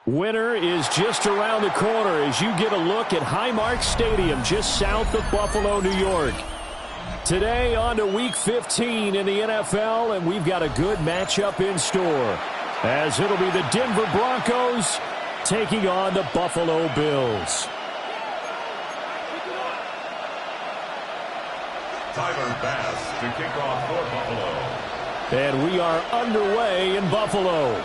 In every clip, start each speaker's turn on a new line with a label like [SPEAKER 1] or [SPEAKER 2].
[SPEAKER 1] Winter is just around the corner as you get a look at Highmark Stadium just south of Buffalo, New York. Today on to Week 15 in the NFL, and we've got a good matchup in store as it'll be the Denver Broncos taking on the Buffalo Bills.
[SPEAKER 2] Tyler Bass to kick off for Buffalo.
[SPEAKER 1] And we are underway in Buffalo.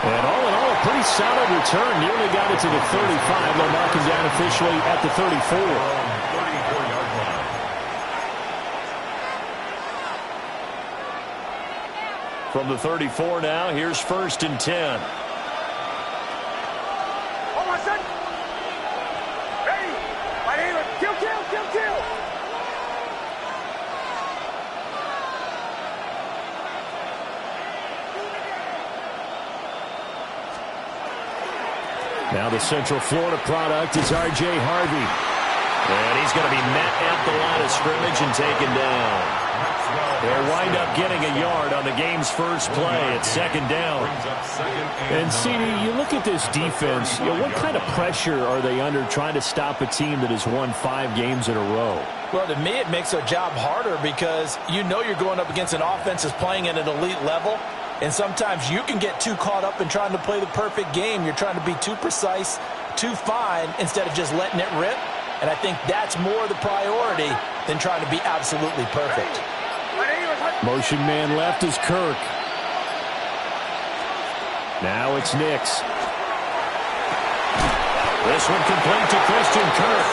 [SPEAKER 1] And all in all, a pretty solid return. Nearly got it to the 35. They'll mark him down officially at the 34.
[SPEAKER 2] 34-yard line.
[SPEAKER 1] From the 34 now, here's 1st and 10. Now the Central Florida product is R.J. Harvey. And he's going to be met at the line of scrimmage and taken down. They'll wind up getting a yard on the game's first play at 2nd down. And, CD, you look at this defense, what kind of pressure are they under trying to stop a team that has won 5 games in a row?
[SPEAKER 3] Well, to me, it makes their job harder because you know you're going up against an offense that's playing at an elite level. And sometimes you can get too caught up in trying to play the perfect game. You're trying to be too precise, too fine, instead of just letting it rip. And I think that's more the priority than trying to be absolutely perfect.
[SPEAKER 1] Motion man left is Kirk. Now it's Nix. This one complete to Christian Kirk.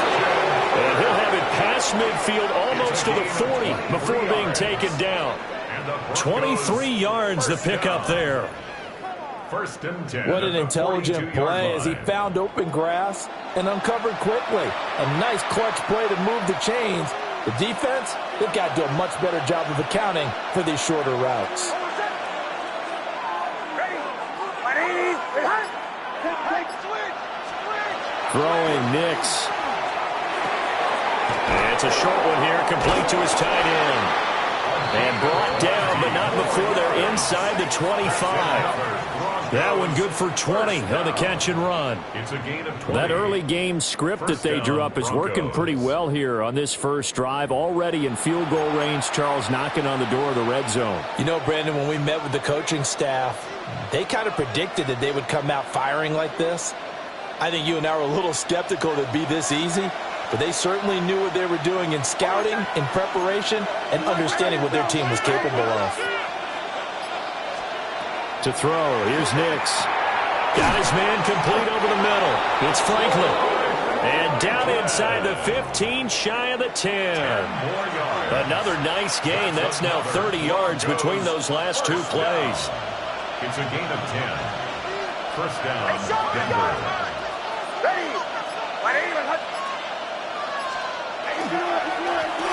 [SPEAKER 1] And he'll have it past midfield almost to the 40 before being taken down. 23 yards the pickup there.
[SPEAKER 2] 1st and 10.
[SPEAKER 3] What an intelligent play as he found open grass and uncovered quickly. A nice clutch play to move the chains. The defense, they've got to do a much better job of accounting for these shorter routes.
[SPEAKER 1] Throwing Nix. And it's a short one here, complete to his tight end. And brought down, but not before they're inside the 25. That one good for 20 on the catch and run.
[SPEAKER 2] It's a gain of 20.
[SPEAKER 1] That early game script that they drew up is working pretty well here on this first drive. Already in field goal range, Charles knocking on the door of the red zone.
[SPEAKER 3] You know, Brandon, when we met with the coaching staff, they kind of predicted that they would come out firing like this. I think you and I were a little skeptical that it'd be this easy. But they certainly knew what they were doing in scouting, in preparation, and understanding what their team was capable of.
[SPEAKER 1] To throw, here's Nix. Got his man complete over the middle. It's Franklin. And down inside the 15, shy of the 10. Another nice gain. That's now 30 yards between those last 2 plays.
[SPEAKER 2] It's a gain of 10. 1st down, Denver.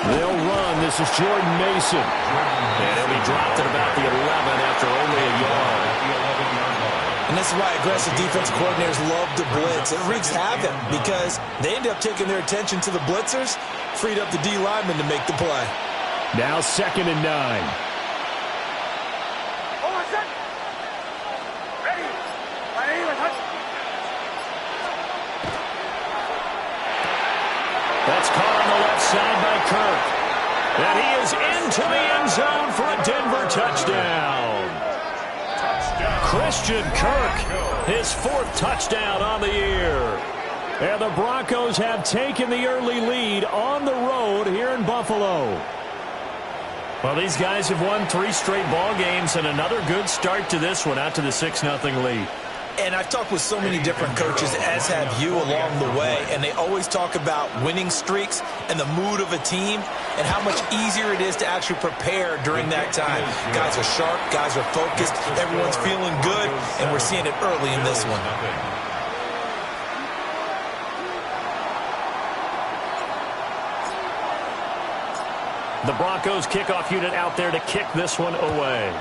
[SPEAKER 1] They'll run. This is Jordan Mason. And he'll be dropped at about the 11 after only a yard.
[SPEAKER 3] And this is why aggressive defense coordinators love to blitz. It wreaks havoc because they end up taking their attention to the blitzers, freed up the D lineman to make the play.
[SPEAKER 1] Now 2nd and 9. That's caught on the left side by Kirk. And he is into the end zone for a Denver touchdown. Christian Kirk, his 4th touchdown on the year. And the Broncos have taken the early lead on the road here in Buffalo. Well, these guys have won 3 straight ball games and another good start to this one, out to the 6-0 lead.
[SPEAKER 3] And I've talked with so many different coaches, as have you, along the way, and they always talk about winning streaks and the mood of a team and how much easier it is to actually prepare during that time. Guys are sharp, guys are focused, everyone's feeling good, and we're seeing it early in this one.
[SPEAKER 1] The Broncos kickoff unit out there to kick this one away.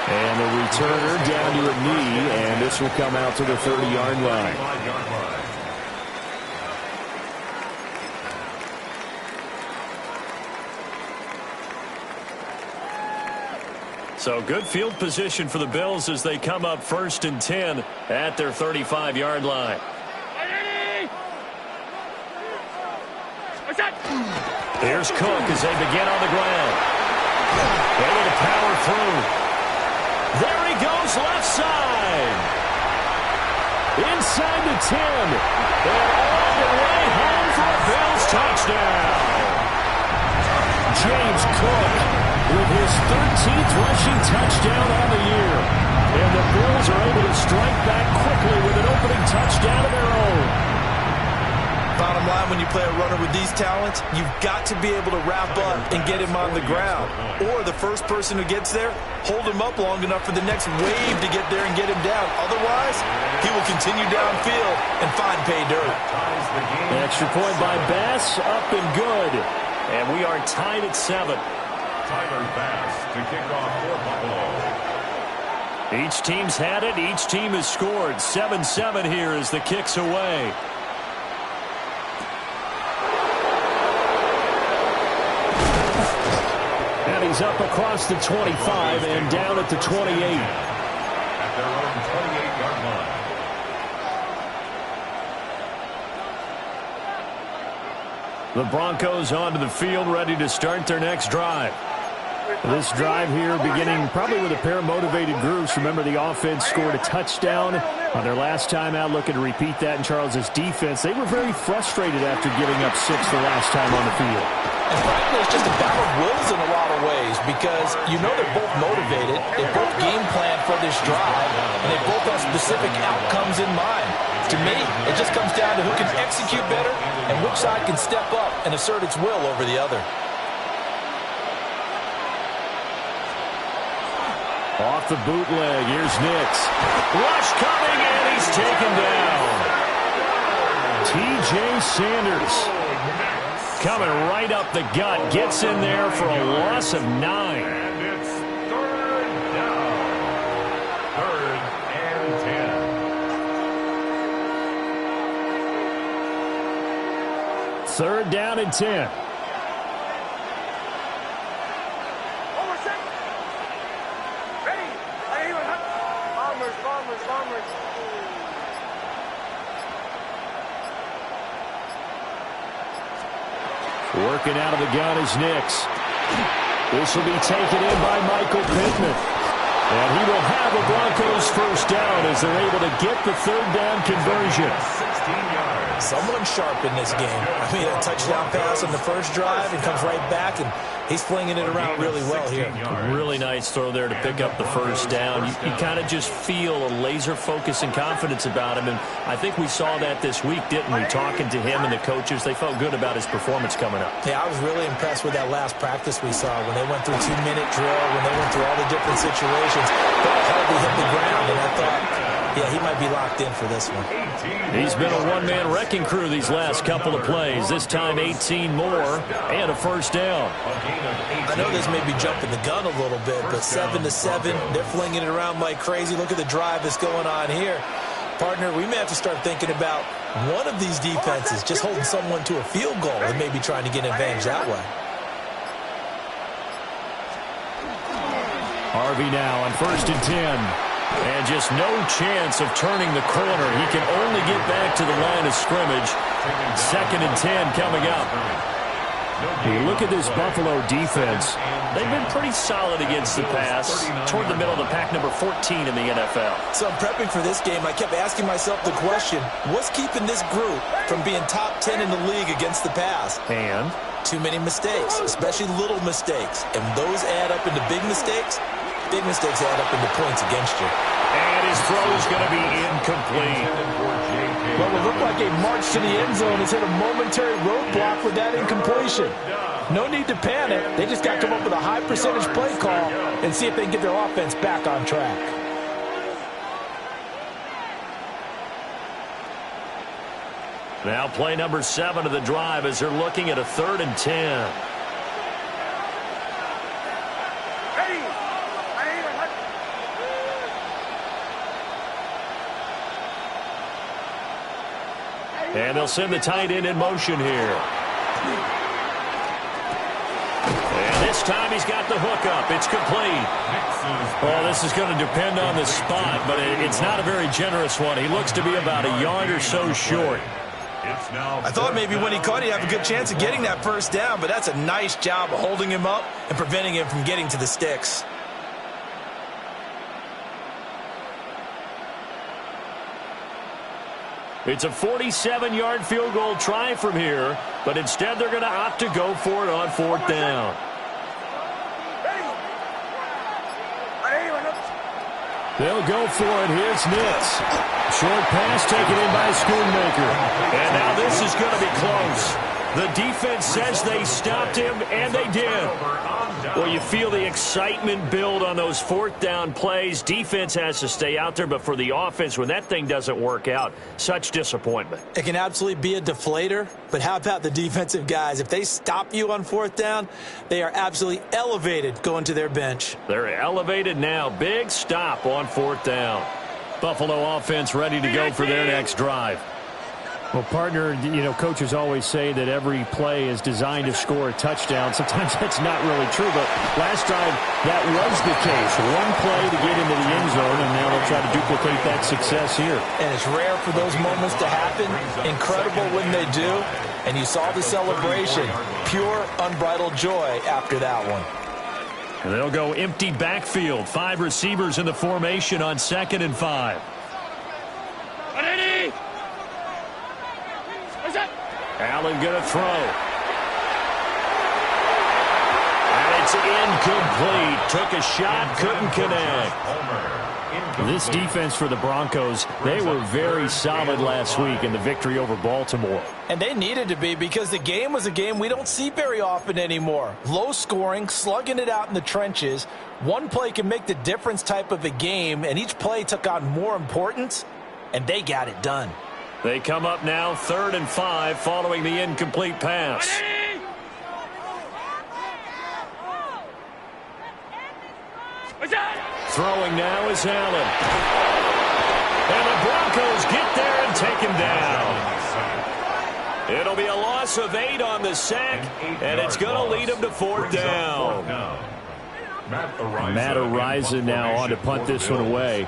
[SPEAKER 1] And the returner down to a knee, and this will come out to the 30-yard line. So good field position for the Bills as they come up 1st and 10 at their 35-yard line. Here's Cook as they begin on the ground. Able to power through. There he goes, left side. Inside the 10. And all the way home for a Bills touchdown. James Cook with his 13th rushing touchdown on the year. And the Bills are able to strike back quickly with an opening touchdown of their own.
[SPEAKER 3] Bottom line, when you play a runner with these talents, you've got to be able to wrap up and get him on the ground. Or the first person who gets there, hold him up long enough for the next wave to get there and get him down. Otherwise, he will continue downfield and find pay dirt.
[SPEAKER 1] Extra point by Bass, up and good. And we are tied at 7.
[SPEAKER 2] Tyler Bass to kick off for Buffalo.
[SPEAKER 1] Each team's had it. Each team has scored. 7-7 here as the kick's away. And he's up across the 25 and down at the 28.
[SPEAKER 2] At their own 28-yard line.
[SPEAKER 1] The Broncos onto the field, ready to start their next drive. This drive here beginning probably with a pair of motivated groups. Remember, the offense scored a touchdown on their last time out, looking to repeat that in Charles's defense. They were very frustrated after giving up 6 the last time on the field.
[SPEAKER 3] And frankly, it's just a battle of wills in a lot of ways because you know they're both motivated, they both game plan for this drive, and they both have specific outcomes in mind. To me, it just comes down to who can execute better and which side can step up and assert its will over the other.
[SPEAKER 1] Off the bootleg, here's Nix. Rush coming, and he's taken down. T.J. Sanders coming right up the gut, gets in there for a loss of 9.
[SPEAKER 2] And it's 3rd down. 3rd and 10.
[SPEAKER 1] 3rd down and 10. Working out of the gun is Nix. This will be taken in by Michael Pittman. And he will have a Broncos first down as they're able to get the 3rd down conversion.
[SPEAKER 2] 16 yards.
[SPEAKER 3] Someone sharp in this game. I mean, a touchdown pass on the first drive and comes right back, and he's flinging it around really well here.
[SPEAKER 1] Really nice throw there to pick up the first down. You kind of just feel a laser focus and confidence about him, and I think we saw that this week, didn't we? Talking to him and the coaches, they felt good about his performance coming up.
[SPEAKER 3] Yeah, I was really impressed with that last practice we saw when they went through 2-minute drill, when they went through all the different situations. Ball hardly hit the ground, and I thought, yeah, he might be locked in for this one.
[SPEAKER 1] He's been a one-man wrecking crew these last couple of plays. This time 18 more and a first down.
[SPEAKER 3] I know this may be jumping the gun a little bit, but 7-7, they're flinging it around like crazy. Look at the drive that's going on here. Partner, we may have to start thinking about one of these defenses just holding someone to a field goal and maybe trying to get an advantage that way.
[SPEAKER 1] Harvey now on 1st and 10. And just no chance of turning the corner. He can only get back to the line of scrimmage. 2nd and 10 coming up. You look at this Buffalo defense. They've been pretty solid against the pass, toward the middle of the pack, number 14 in the NFL.
[SPEAKER 3] So I'm prepping for this game. I kept asking myself the question, what's keeping this group from being top 10 in the league against the pass?
[SPEAKER 1] And
[SPEAKER 3] too many mistakes, especially little mistakes. And those add up into big mistakes. Big mistakes add up into points against you.
[SPEAKER 1] And his throw is going to be incomplete.
[SPEAKER 3] Well, it looked like a march to the end zone has hit a momentary roadblock with that incompletion. No need to panic. They just got to come up with a high percentage play call and see if they can get their offense back on track.
[SPEAKER 1] Now play number 7 of the drive as they're looking at a 3rd and 10. And they'll send the tight end in motion here. And this time he's got the hook up. It's complete. Well, this is going to depend on the spot, but it's not a very generous one. He looks to be about a yard or so short.
[SPEAKER 3] I thought maybe when he caught it, he'd have a good chance of getting that first down, but that's a nice job of holding him up and preventing him from getting to the sticks.
[SPEAKER 1] It's a 47-yard field goal try from here, but instead they're going to opt to go for it on 4th down. They'll go for it. Here's Nitz. Short pass taken in by Schoonmaker. And now this is going to be close. The defense says they stopped him, and they did. Well, you feel the excitement build on those 4th down plays. Defense has to stay out there, but for the offense, when that thing doesn't work out, such disappointment.
[SPEAKER 3] It can absolutely be a deflator, but how about the defensive guys? If they stop you on 4th down, they are absolutely elevated going to their bench.
[SPEAKER 1] They're elevated now. Big stop on 4th down. Buffalo offense ready to go for their next drive.
[SPEAKER 4] Well, partner, you know, coaches always say that every play is designed to score a touchdown. Sometimes that's not really true, but last time that was the case. One play to get into the end zone, and now they'll try to duplicate that success here.
[SPEAKER 3] And it's rare for those moments to happen. Incredible when they do. And you saw the celebration. Pure, unbridled joy after that one.
[SPEAKER 1] And they'll go empty backfield. 5 receivers in the formation on 2nd and 5. Allen going to throw. And it's incomplete. Took a shot, couldn't connect.
[SPEAKER 4] This defense for the Broncos, they were very solid last week in the victory over Baltimore.
[SPEAKER 3] And they needed to be, because the game was a game we don't see very often anymore. Low scoring, slugging it out in the trenches. One play can make the difference type of a game, and each play took on more importance, and they got it done.
[SPEAKER 1] They come up now 3rd and 5 following the incomplete pass. Throwing now is Allen. And the Broncos get there and take him down. It'll be a loss of 8 on the sack, and it's going to lead him to 4th down.
[SPEAKER 4] Matt Ariza now on to punt this one away.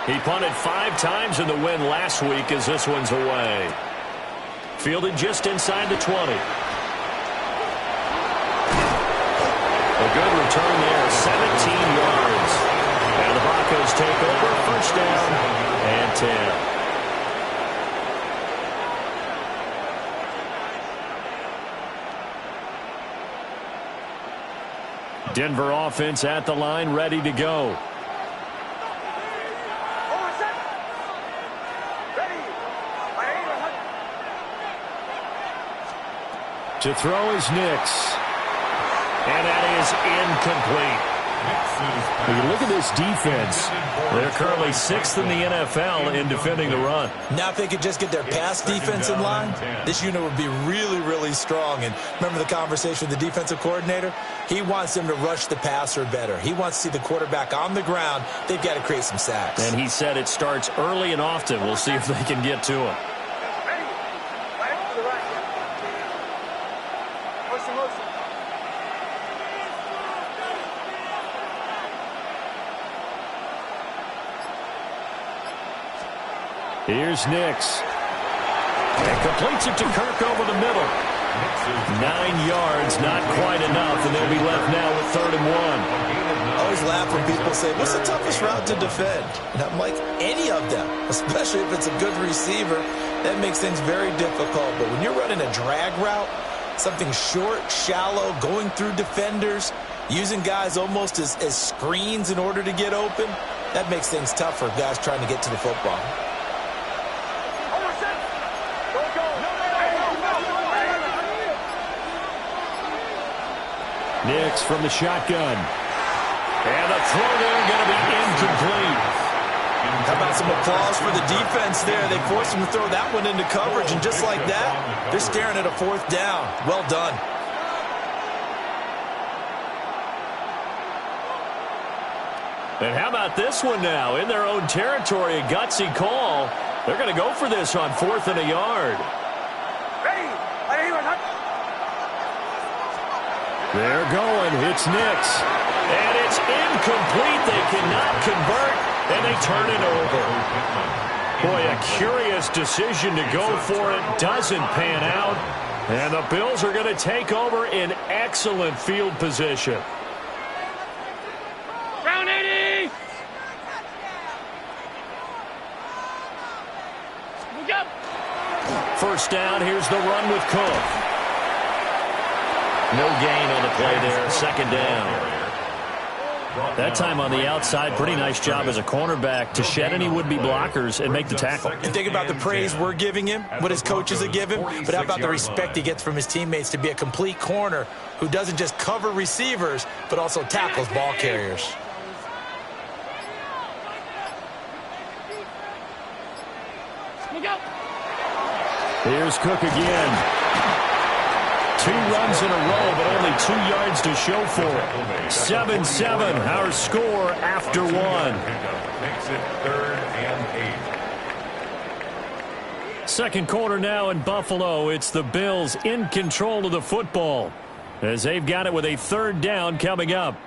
[SPEAKER 1] He punted 5 times in the win last week as this one's away. Fielded just inside the 20. A good return there, 17 yards. And the Broncos take over, 1st down and 10. Denver offense at the line, ready to go. To throw is Nix. And that is incomplete.
[SPEAKER 4] When you look at this defense,
[SPEAKER 1] they're currently 6th in the NFL in defending the run.
[SPEAKER 3] Now if they could just get their pass defense in line, this unit would be really, really strong. And remember the conversation with the defensive coordinator? He wants them to rush the passer better. He wants to see the quarterback on the ground. They've got to create some sacks.
[SPEAKER 1] And he said it starts early and often. We'll see if they can get to him.
[SPEAKER 4] here's Nix.
[SPEAKER 1] And completes it to Kirk over the middle. 9 yards, not quite enough, and they'll be left now with 3rd and 1.
[SPEAKER 3] I always laugh when people say, what's the toughest route to defend? And I'm like, any of them, especially if it's a good receiver. That makes things very difficult. But when you're running a drag route, something short, shallow, going through defenders, using guys almost as screens in order to get open, that makes things tough for guys trying to get to the football.
[SPEAKER 4] Nix from the shotgun.
[SPEAKER 1] And the throw there going to be incomplete.
[SPEAKER 3] How about some applause for the defense there? They forced him to throw that one into coverage, and just like that, they're staring at a 4th down. Well done.
[SPEAKER 1] And how about this one now? In their own territory, a gutsy call. They're going to go for this on 4th and a yard.
[SPEAKER 4] They're going. It's Nix.
[SPEAKER 1] And it's incomplete. They cannot convert, and they turn it over. Boy, a curious decision to go for it. Doesn't pan out. And the Bills are going to take over in excellent field position.
[SPEAKER 5] Round 80!
[SPEAKER 1] First down, here's the run with Cook. No gain on the play there, 2nd down.
[SPEAKER 4] That time on the outside, pretty nice job as a cornerback to shed any would-be blockers and make the tackle.
[SPEAKER 3] And think about the praise we're giving him, what his coaches are giving him, but how about the respect he gets from his teammates to be a complete corner who doesn't just cover receivers, but also tackles ball carriers.
[SPEAKER 4] Here's Cook again. 2 runs in a row, but only 2 yards to show for it. 7-7, our score after 1.
[SPEAKER 2] Makes it 3rd and 8.
[SPEAKER 4] Second quarter now in Buffalo. It's the Bills in control of the football as they've got it with a 3rd down coming up.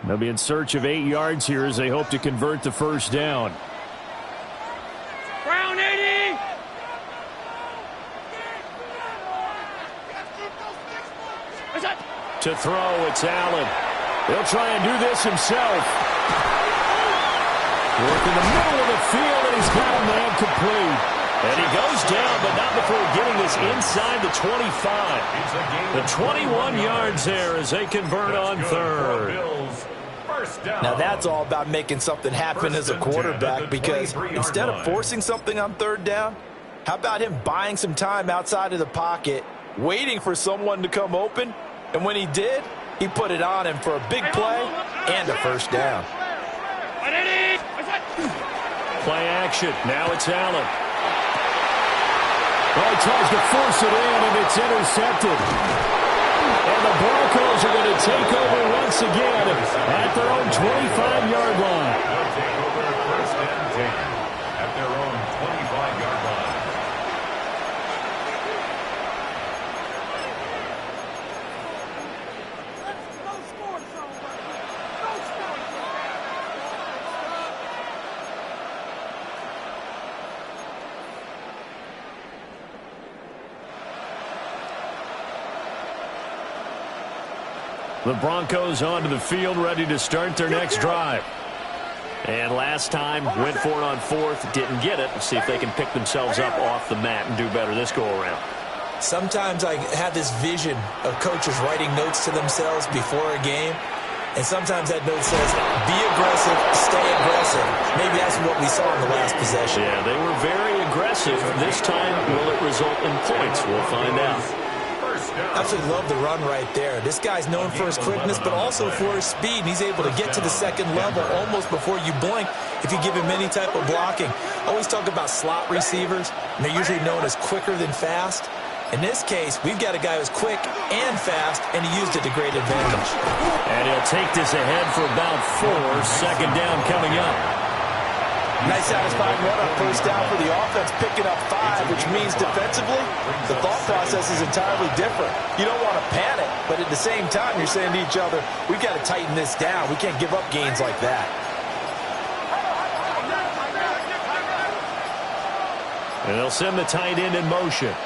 [SPEAKER 4] They'll be in search of 8 yards here as they hope to convert the first down.
[SPEAKER 5] Round 80!
[SPEAKER 4] To throw, it's Allen. He'll try and do this himself. Work in the middle of the field, and he's got a man complete.
[SPEAKER 1] And he goes down, but not before getting this inside the 25. The 21 yards there as they convert on 3rd.
[SPEAKER 3] Now that's all about making something happen as a quarterback, because instead of forcing something on 3rd down, how about him buying some time outside of the pocket, waiting for someone to come open, and when he did, he put it on him for a big play and a first down.
[SPEAKER 4] Play action. Now it's Allen. Well, he tries to force it in, and it's intercepted. And the Broncos are going to take over once again at their own 25-yard line.
[SPEAKER 2] They'll take over 1st and 10 at their own 25-yard line.
[SPEAKER 4] The Broncos onto the field, ready to start their next drive.
[SPEAKER 1] And last time, went for it on 4th, didn't get it. Let's see if they can pick themselves up off the mat and do better this go-around.
[SPEAKER 3] Sometimes I have this vision of coaches writing notes to themselves before a game. And sometimes that note says, be aggressive, stay aggressive. Maybe that's what we saw in the last possession.
[SPEAKER 1] Yeah, they were very aggressive. This time, will it result in points? We'll find out.
[SPEAKER 3] Absolutely love the run right there. This guy's known for his quickness, but also for his speed. He's able to get to the second level almost before you blink if you give him any type of blocking. I always talk about slot receivers, and they're usually known as quicker than fast. In this case, we've got a guy who's quick and fast, and he used it to great advantage.
[SPEAKER 1] And he'll take this ahead for about 4. Second down coming up.
[SPEAKER 3] Nice satisfying run on first down for the offense, picking up 5, which means defensively, the thought process is entirely different. You don't want to panic, but at the same time, you're saying to each other, we've got to tighten this down. We can't give up gains like that.
[SPEAKER 1] And they'll send the tight end in motion.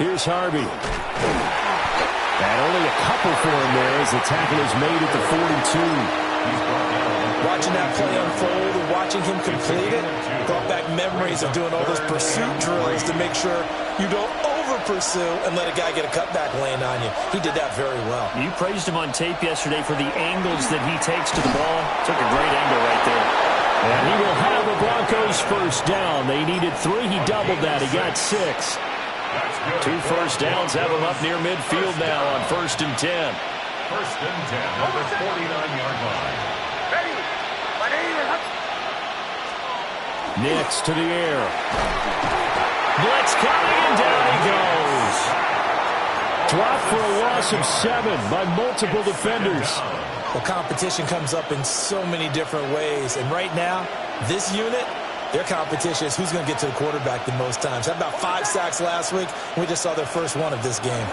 [SPEAKER 1] Here's Harvey. And only a couple for him there as the tackle is made at the 42.
[SPEAKER 3] Watching that play unfold and watching him complete it brought back memories of doing all those pursuit drills to make sure you don't over-pursue and let a guy get a cutback land on you. He did that very well.
[SPEAKER 4] You praised him on tape yesterday for the angles that he takes to the ball. Took a great angle right there.
[SPEAKER 1] And he will have the Broncos first down. They needed 3. He doubled that. He got 6. 2 first downs have him up near midfield now on 1st and 10.
[SPEAKER 2] 1st and 10 at the 49-yard line.
[SPEAKER 1] Nix to the air. Blitz coming, and down he goes. Dropped for a loss of 7 by multiple defenders.
[SPEAKER 3] Well, competition comes up in so many different ways. And right now, this unit, their competition is who's going to get to the quarterback the most times. Had about 5 sacks last week. We just saw their first one of this game.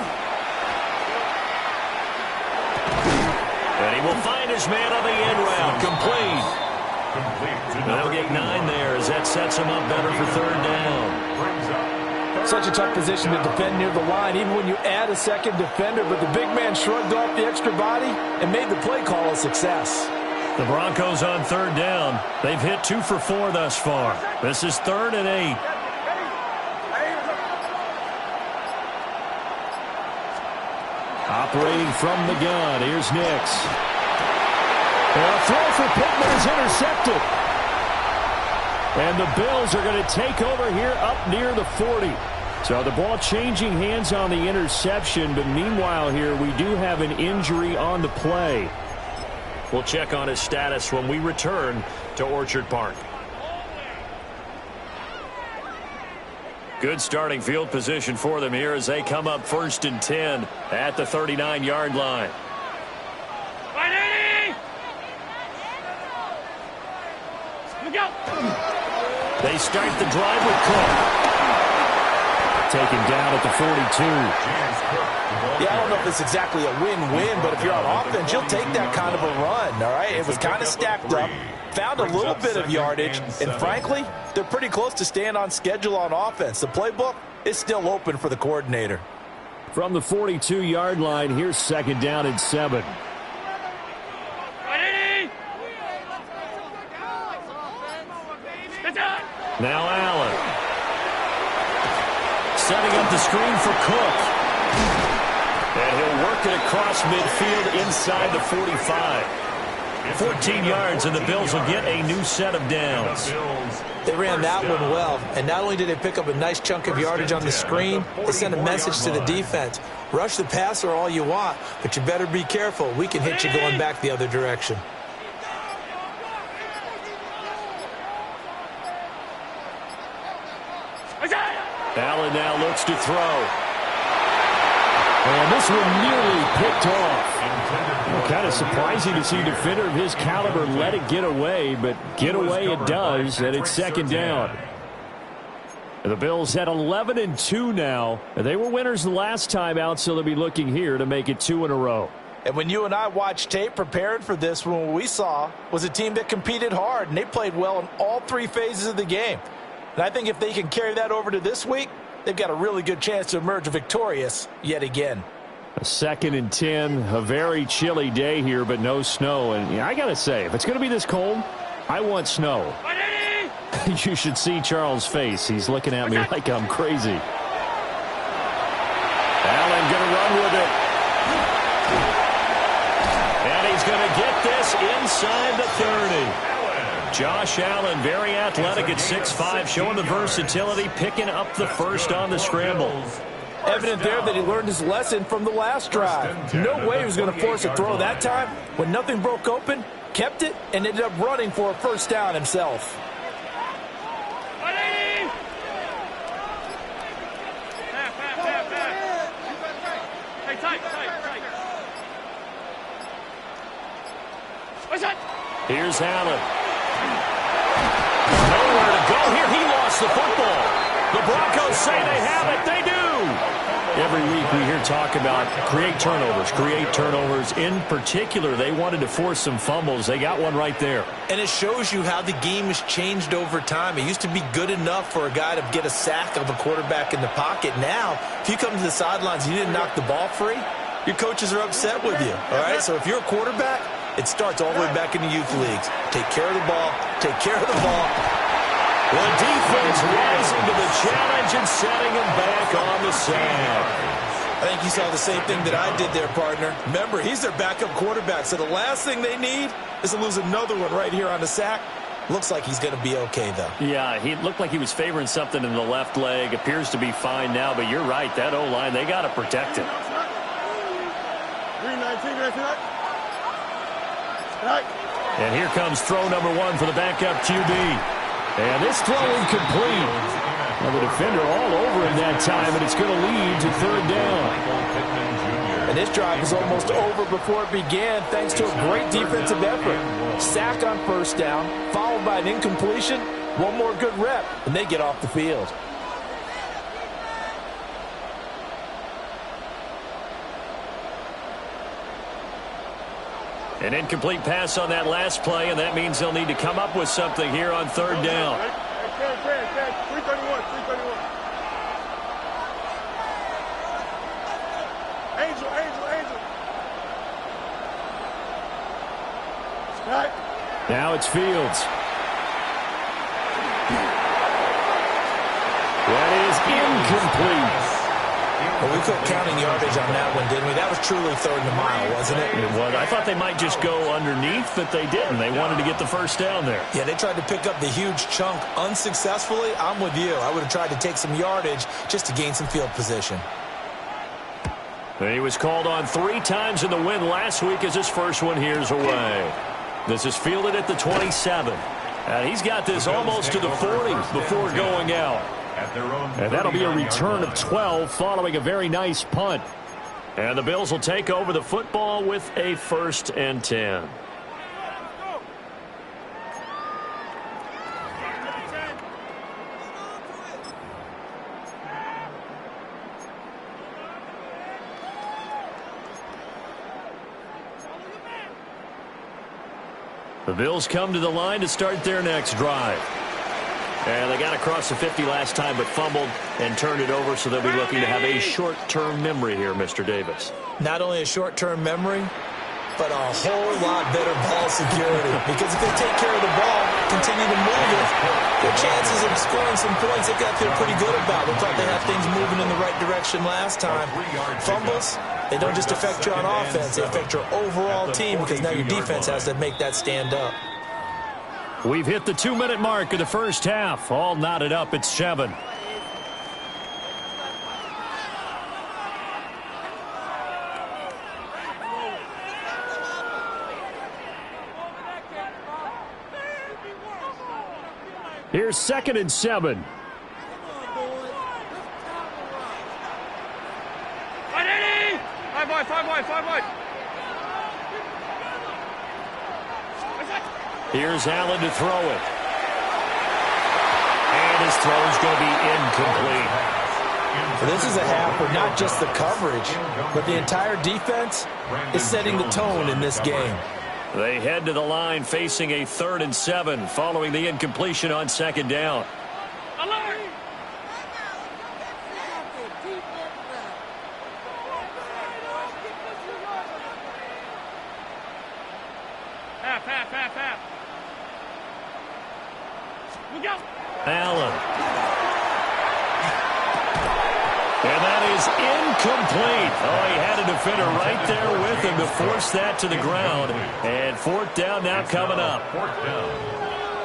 [SPEAKER 1] And he will find his man on the end route. Complete. They'll get 9 there as that sets him up better for 3rd down.
[SPEAKER 3] Such a tough position to defend near the line, even when you add a second defender. But the big man shrugged off the extra body and made the play call a success.
[SPEAKER 1] The Broncos on 3rd down. They've hit 2 for 4 thus far. This is 3rd and 8. Operating from the gun. Here's Nix. A throw for Pittman is intercepted. And the Bills are going to take over here up near the 40. So the ball changing hands on the interception. But meanwhile here, we do have an injury on the play. We'll check on his status when we return to Orchard Park. Good starting field position for them here as they come up 1st and 10 at the 39-yard line. They start the drive with Cook. Taken down at the 42.
[SPEAKER 3] Yeah, I don't know if it's exactly a win-win, but if you're on offense, you'll take that kind of a run, all right? It was kind of stacked up, found a little bit of yardage, and frankly, they're pretty close to staying on schedule on offense. The playbook is still open for the coordinator.
[SPEAKER 1] From the 42-yard line, here's 2nd down and 7. Now Allen. Setting up the screen for Cook. And he'll work it across midfield inside the 45. 14 yards, and the Bills will get a new set of downs.
[SPEAKER 3] They ran that one well, and not only did they pick up a nice chunk of yardage on the screen, they sent a message to the defense. Rush the passer all you want, but you better be careful. We can hit you going back the other direction.
[SPEAKER 1] Allen now looks to throw. And this one nearly picked off. Well, kind of surprising to see a defender of his caliber let it get away, but get away it does, and it's 2nd down. The Bills at 11-2 now. They were winners the last time out, so they'll be looking here to make it 2 in a row.
[SPEAKER 3] And when you and I watched tape preparing for this one, what we saw was a team that competed hard, and they played well in all 3 phases of the game. And I think if they can carry that over to this week, they've got a really good chance to emerge victorious yet again.
[SPEAKER 1] A 2nd and 10, a very chilly day here, but no snow. And yeah, I got to say, if it's going to be this cold, I want snow. You should see Charles' face. He's looking at me like I'm crazy. Allen going to run with it. going to get this inside the 30. Josh Allen, very athletic at 6'5", showing the versatility, picking up the first on the scramble.
[SPEAKER 3] Evident there that he learned his lesson from the last drive. No way he was going to force a throw that time. When nothing broke open, kept it, and ended up running for a first down himself.
[SPEAKER 1] Here's Allen. Nowhere to go here. He lost the football. The Broncos say they have it. They do. Every week we hear talk about create turnovers. In particular, they wanted to force some fumbles. They got one right there.
[SPEAKER 3] And it shows you how the game has changed over time. It used to be good enough for a guy to get a sack of a quarterback in the pocket. Now, if you come to the sidelines and you didn't knock the ball free, your coaches are upset with you. All right, so if you're a quarterback, it starts all the way back in the youth leagues. Take care of the ball. Take care of the ball.
[SPEAKER 1] The defense rising to the challenge and setting him back on the sack.
[SPEAKER 3] I think you saw the same thing that I did there, partner. Remember, he's their backup quarterback, so the last thing they need is to lose another one right here on the sack. Looks like he's going to be okay, though.
[SPEAKER 4] Yeah, he looked like he was favoring something in the left leg. Appears to be fine now, but you're right. That O-line, they got to protect him.
[SPEAKER 1] And here comes throw number 1 for the backup QB. And this throw incomplete. Now the defender all over him that time, and it's going to lead to third down.
[SPEAKER 3] And this drive was almost over before it began thanks to a great defensive effort. Sack on first down, followed by an incompletion. One more good rep, and they get off the field.
[SPEAKER 1] An incomplete pass on that last play, and that means they'll need to come up with something here on third down.
[SPEAKER 5] 331. Angel.
[SPEAKER 1] Now it's Fields. That is incomplete.
[SPEAKER 3] Well, we quit counting yardage on that one, didn't we? That was truly third and a mile, wasn't it?
[SPEAKER 1] It was. I thought they might just go underneath, but they didn't. They wanted to get the first down there.
[SPEAKER 3] Yeah, they tried to pick up the huge chunk unsuccessfully. I'm with you. I would have tried to take some yardage just to gain some field position.
[SPEAKER 1] And he was called on 3 times in the win last week as his first one here's away. This is fielded at the 27. And he's got this almost to the 40 before going out. And that'll be a return of 12 following a very nice punt. And the Bills will take over the football with a 1st and 10. The Bills come to the line to start their next drive. And they got across the 50 last time but fumbled and turned it over, so they'll be looking to have a short-term memory here, Mr. Davis.
[SPEAKER 3] Not only a short-term memory, but a whole lot better ball security. Because if they take care of the ball, continue to move it, their chances of scoring some points, they've got to feel pretty good about. We thought they had things moving in the right direction last time. Fumbles, they don't just affect you on offense, they affect your overall team because now your defense has to make that stand up.
[SPEAKER 1] We've hit the 2-minute mark of the first half. All knotted up at 7. Here's 2nd and 7. Five wide. Here's Allen to throw it. And his throw is going to be incomplete.
[SPEAKER 3] Well, this is a half where not just the coverage, but the entire defense is setting the tone in this game.
[SPEAKER 1] They head to the line facing a 3rd and 7 following the incompletion on 2nd down. Allen. And that is Incomplete. Oh, he had a defender right there with him to force that to the ground. And fourth down now coming up.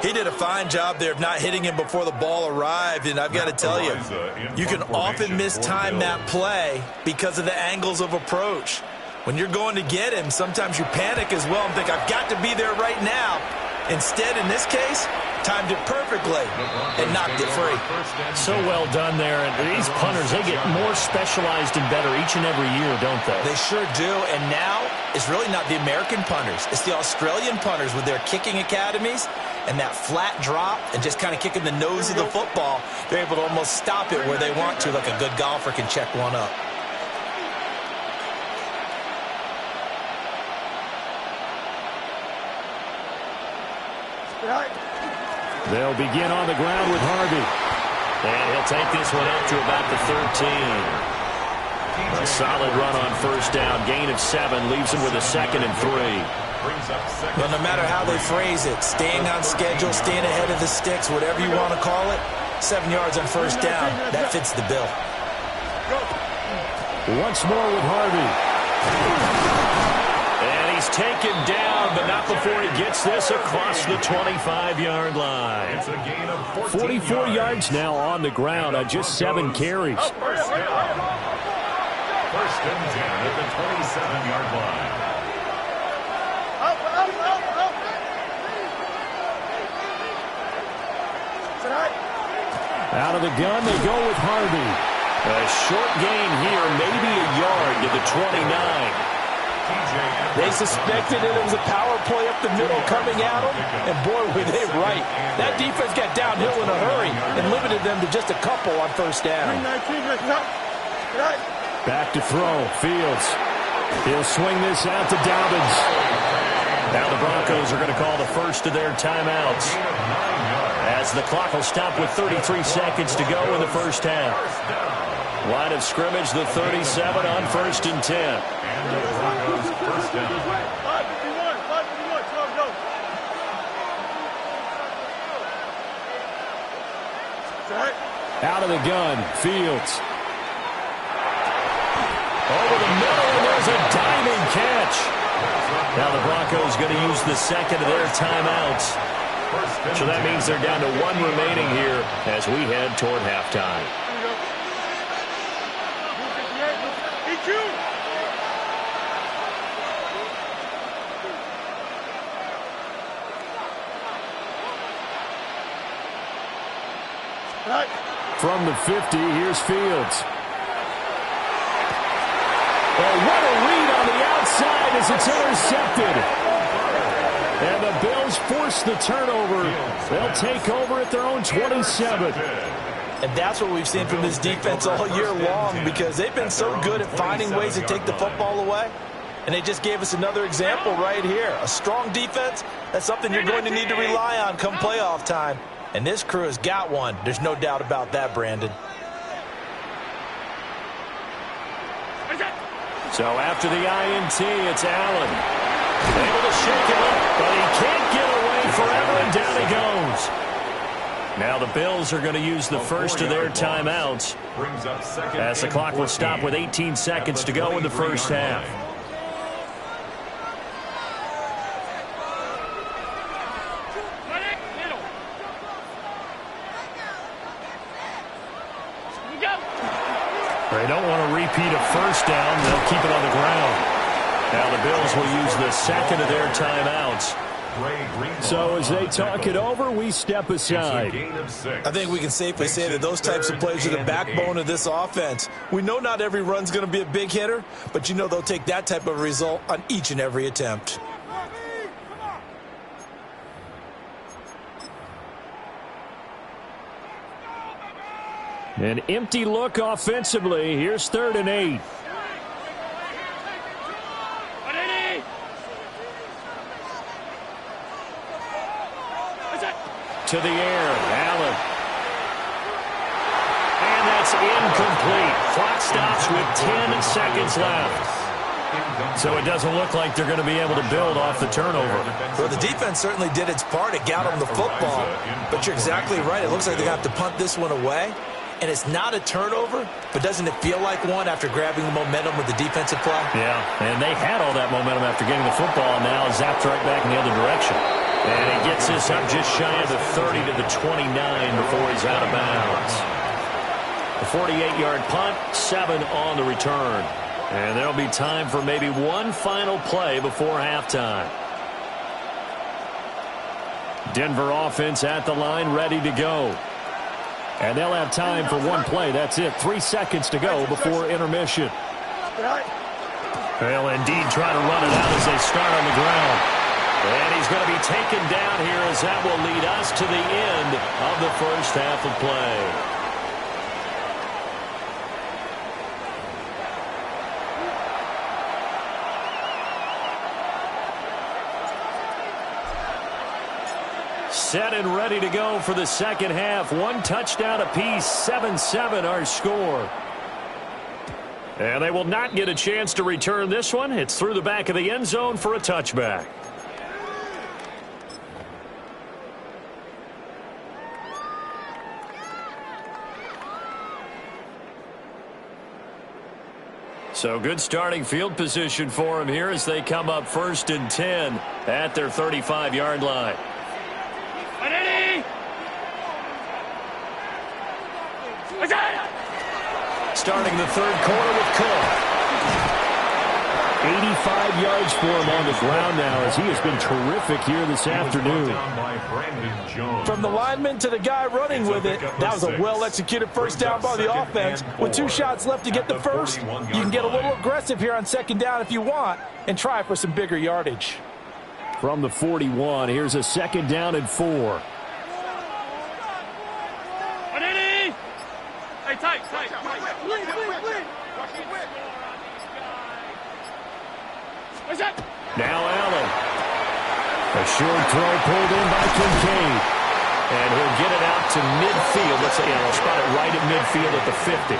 [SPEAKER 3] He did a fine job there of not hitting him before the ball arrived, and I've got to tell you, you can often mistime that play because of the angles of approach. When you're going to get him, sometimes you panic as well and think, I've got to be there right now. Instead, in this case, timed it perfectly and knocked it free.
[SPEAKER 4] So well done there. And these punters, they get more specialized and better each and every year, don't they?
[SPEAKER 3] They sure do. And now it's really not the American punters. It's the Australian punters with their kicking academies and that flat drop and just kind of kicking the nose of the football. They're able to almost stop it where they want to, like a good golfer can check one up.
[SPEAKER 4] They'll begin on the ground with Harvey.
[SPEAKER 1] And he'll take this one up to about the 13. A solid run on first down. Gain of 7 leaves him with a 2nd and 3.
[SPEAKER 3] Well, no matter how they phrase it, staying on schedule, staying ahead of the sticks, whatever you want to call it, 7 yards on first down, that fits the bill.
[SPEAKER 4] Once more with Harvey.
[SPEAKER 1] And he's taken down, but not before he gets this across the 25-yard line.
[SPEAKER 2] It's a gain of
[SPEAKER 4] 44 yards now on the ground on just 7 carries.
[SPEAKER 2] First and 10 at the 27-yard line.
[SPEAKER 4] Out of the gun, they go with Harvey.
[SPEAKER 1] A short gain here, maybe a yard to the 29.
[SPEAKER 3] They suspected it was a power play up the middle coming at them, and boy, were they right. That defense got downhill in a hurry and limited them to just a couple on first down.
[SPEAKER 4] Back to throw, Fields. He'll swing this out to Dobbins.
[SPEAKER 1] Now the Broncos are going to call the first of their timeouts, as the clock will stop with 33 seconds to go in the first half. Line of scrimmage, the 37 on 1st and 10.
[SPEAKER 2] And the Broncos first down.
[SPEAKER 5] 551, 551, go.
[SPEAKER 4] Out of the gun, Fields.
[SPEAKER 1] Over the middle, and there's a diving catch. Now the Broncos going to use the 2nd of their timeouts. So that means they're down to 1 remaining here as we head toward halftime.
[SPEAKER 4] From the 50, here's Fields. Oh, what a read on the outside as it's intercepted. And the Bills force the turnover. They'll take over at their own 27.
[SPEAKER 3] And that's what we've seen from this defense all year long, because they've been so good at finding ways to take the football away. And they just gave us another example right here. A strong defense, that's something you're going to need to rely on come playoff time. And this crew has got one. There's no doubt about that, Brandon.
[SPEAKER 1] So after the INT, it's Allen. Able to shake him up, but he can't get away forever, and down he goes. Now the Bills are going to use the first of their timeouts, as the clock will stop with 18 seconds to go in the first half. They don't want to repeat a first down. They'll keep it on the ground. Now the Bills will use the 2nd of their timeouts.
[SPEAKER 4] So as they talk it over, we step aside.
[SPEAKER 3] I think we can safely say that those types of plays are the backbone of this offense. We know not every run's going to be a big hitter, but you know they'll take that type of result on each and every attempt.
[SPEAKER 4] An empty look offensively. Here's 3rd and 8.
[SPEAKER 1] To the air, Allen. And that's incomplete. Clock stops with 10 seconds left. So it doesn't look like they're going to be able to build off the turnover.
[SPEAKER 3] Well, the defense certainly did its part. It got them the football. But you're exactly right. It looks like they're going to have to punt this one away. and it's not a turnover, but doesn't it feel like one after grabbing the momentum with the defensive play?
[SPEAKER 4] Yeah, and they had all that momentum after getting the football, and now zapped right back in the other direction.
[SPEAKER 1] And he gets this up just shy of the 30 to the 29 before he's out of bounds. The 48-yard punt, 7 on the return. And there'll be time for maybe one final play before halftime.
[SPEAKER 4] Denver offense at the line, ready to go. And they'll have time for one play. That's it. 3 seconds to go before intermission.
[SPEAKER 1] They'll indeed try to run it out as they start on the ground. And he's going to be taken down here as that will lead us to the end of the first half of play. Set and ready to go for the second half. 1 touchdown apiece, 7-7 our score. And they will not get a chance to return this one. It's through the back of the end zone for a touchback. So good starting field position for them here as they come up 1st and 10 at their 35-yard line. Starting the third quarter with Cook.
[SPEAKER 4] 85 yards for him on the ground now as he has been terrific here this afternoon.
[SPEAKER 3] From the lineman to the guy running with it, that was a well-executed first down by the offense. With 2 shots left to get the first, you can get a little aggressive here on second down if you want and try for some bigger yardage.
[SPEAKER 4] From the 41, here's a 2nd down and 4.
[SPEAKER 5] Tight.
[SPEAKER 1] Now Allen.
[SPEAKER 4] A short throw pulled in by Kincaid.
[SPEAKER 1] And he'll get it out to midfield. Let's say, spot it right at midfield at the 50.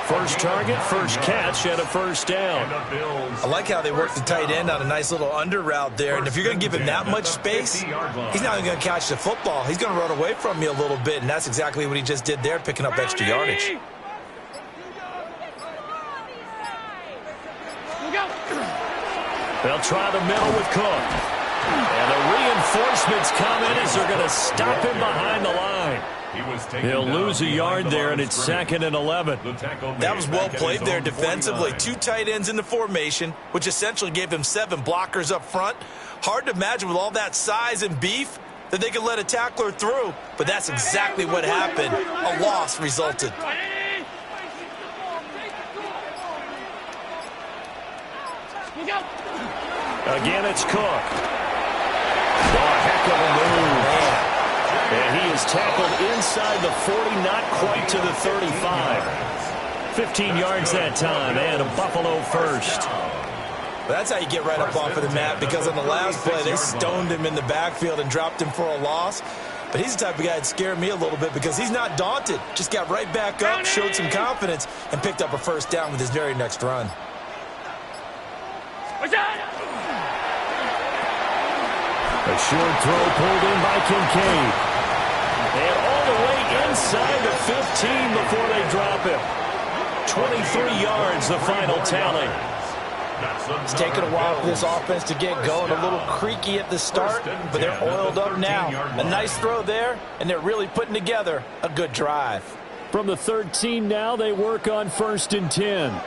[SPEAKER 1] First target, first catch, and a first down.
[SPEAKER 3] I like how they work the tight end on a nice little under route there. And if you're going to give him that much space, he's not even going to catch the football. He's going to run away from you a little bit, and that's exactly what he just did there, picking up extra yardage.
[SPEAKER 1] They'll try the middle with Cook. And the reinforcements come in as they're going to stop him behind the line. He'll lose a yard there, and it's 2nd and 11.
[SPEAKER 3] That was well played there defensively. 2 tight ends in the formation, which essentially gave him 7 blockers up front. Hard to imagine with all that size and beef that they could let a tackler through, but that's exactly what happened. A loss resulted.
[SPEAKER 1] Again, it's Cook. Oh, heck of a move. And he is tackled inside the 40, not quite to the 35. 15 yards that time, and a Buffalo first.
[SPEAKER 3] But that's how you get right up off of the mat, because on the last play, they stoned him in the backfield and dropped him for a loss. But he's the type of guy that scared me a little bit because he's not daunted. Just got right back up, showed some confidence, and picked up a first down with his very next run.
[SPEAKER 4] A short throw pulled in by Kincaid.
[SPEAKER 1] And all the way inside the 15 before they drop him. 23 yards, the final tally.
[SPEAKER 3] It's taken a while for this offense to get going. A little creaky at the start, but they're oiled up now. A nice throw there, and they're really putting together a good drive.
[SPEAKER 4] From the 13 now, they work on 1st and 10.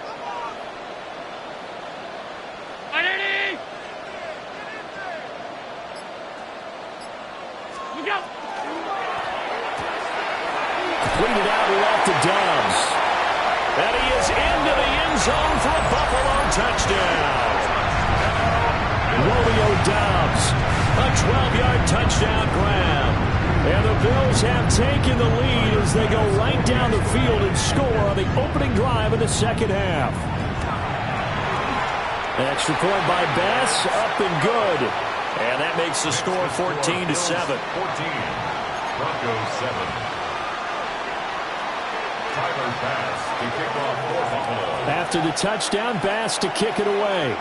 [SPEAKER 1] Completed out left to Dobbs. And he is into the end zone for a Buffalo touchdown. Romeo Dobbs, a 12-yard touchdown grab. And the Bills have taken the lead as they go right down the field and score on the opening drive of the second half.
[SPEAKER 4] Extra point by Bass, up and good.
[SPEAKER 1] And that makes the score 14-7.
[SPEAKER 2] 14. Broncos 7. Tyler Bass to kick off for Buffalo.
[SPEAKER 4] After the touchdown, Bass to kick it away.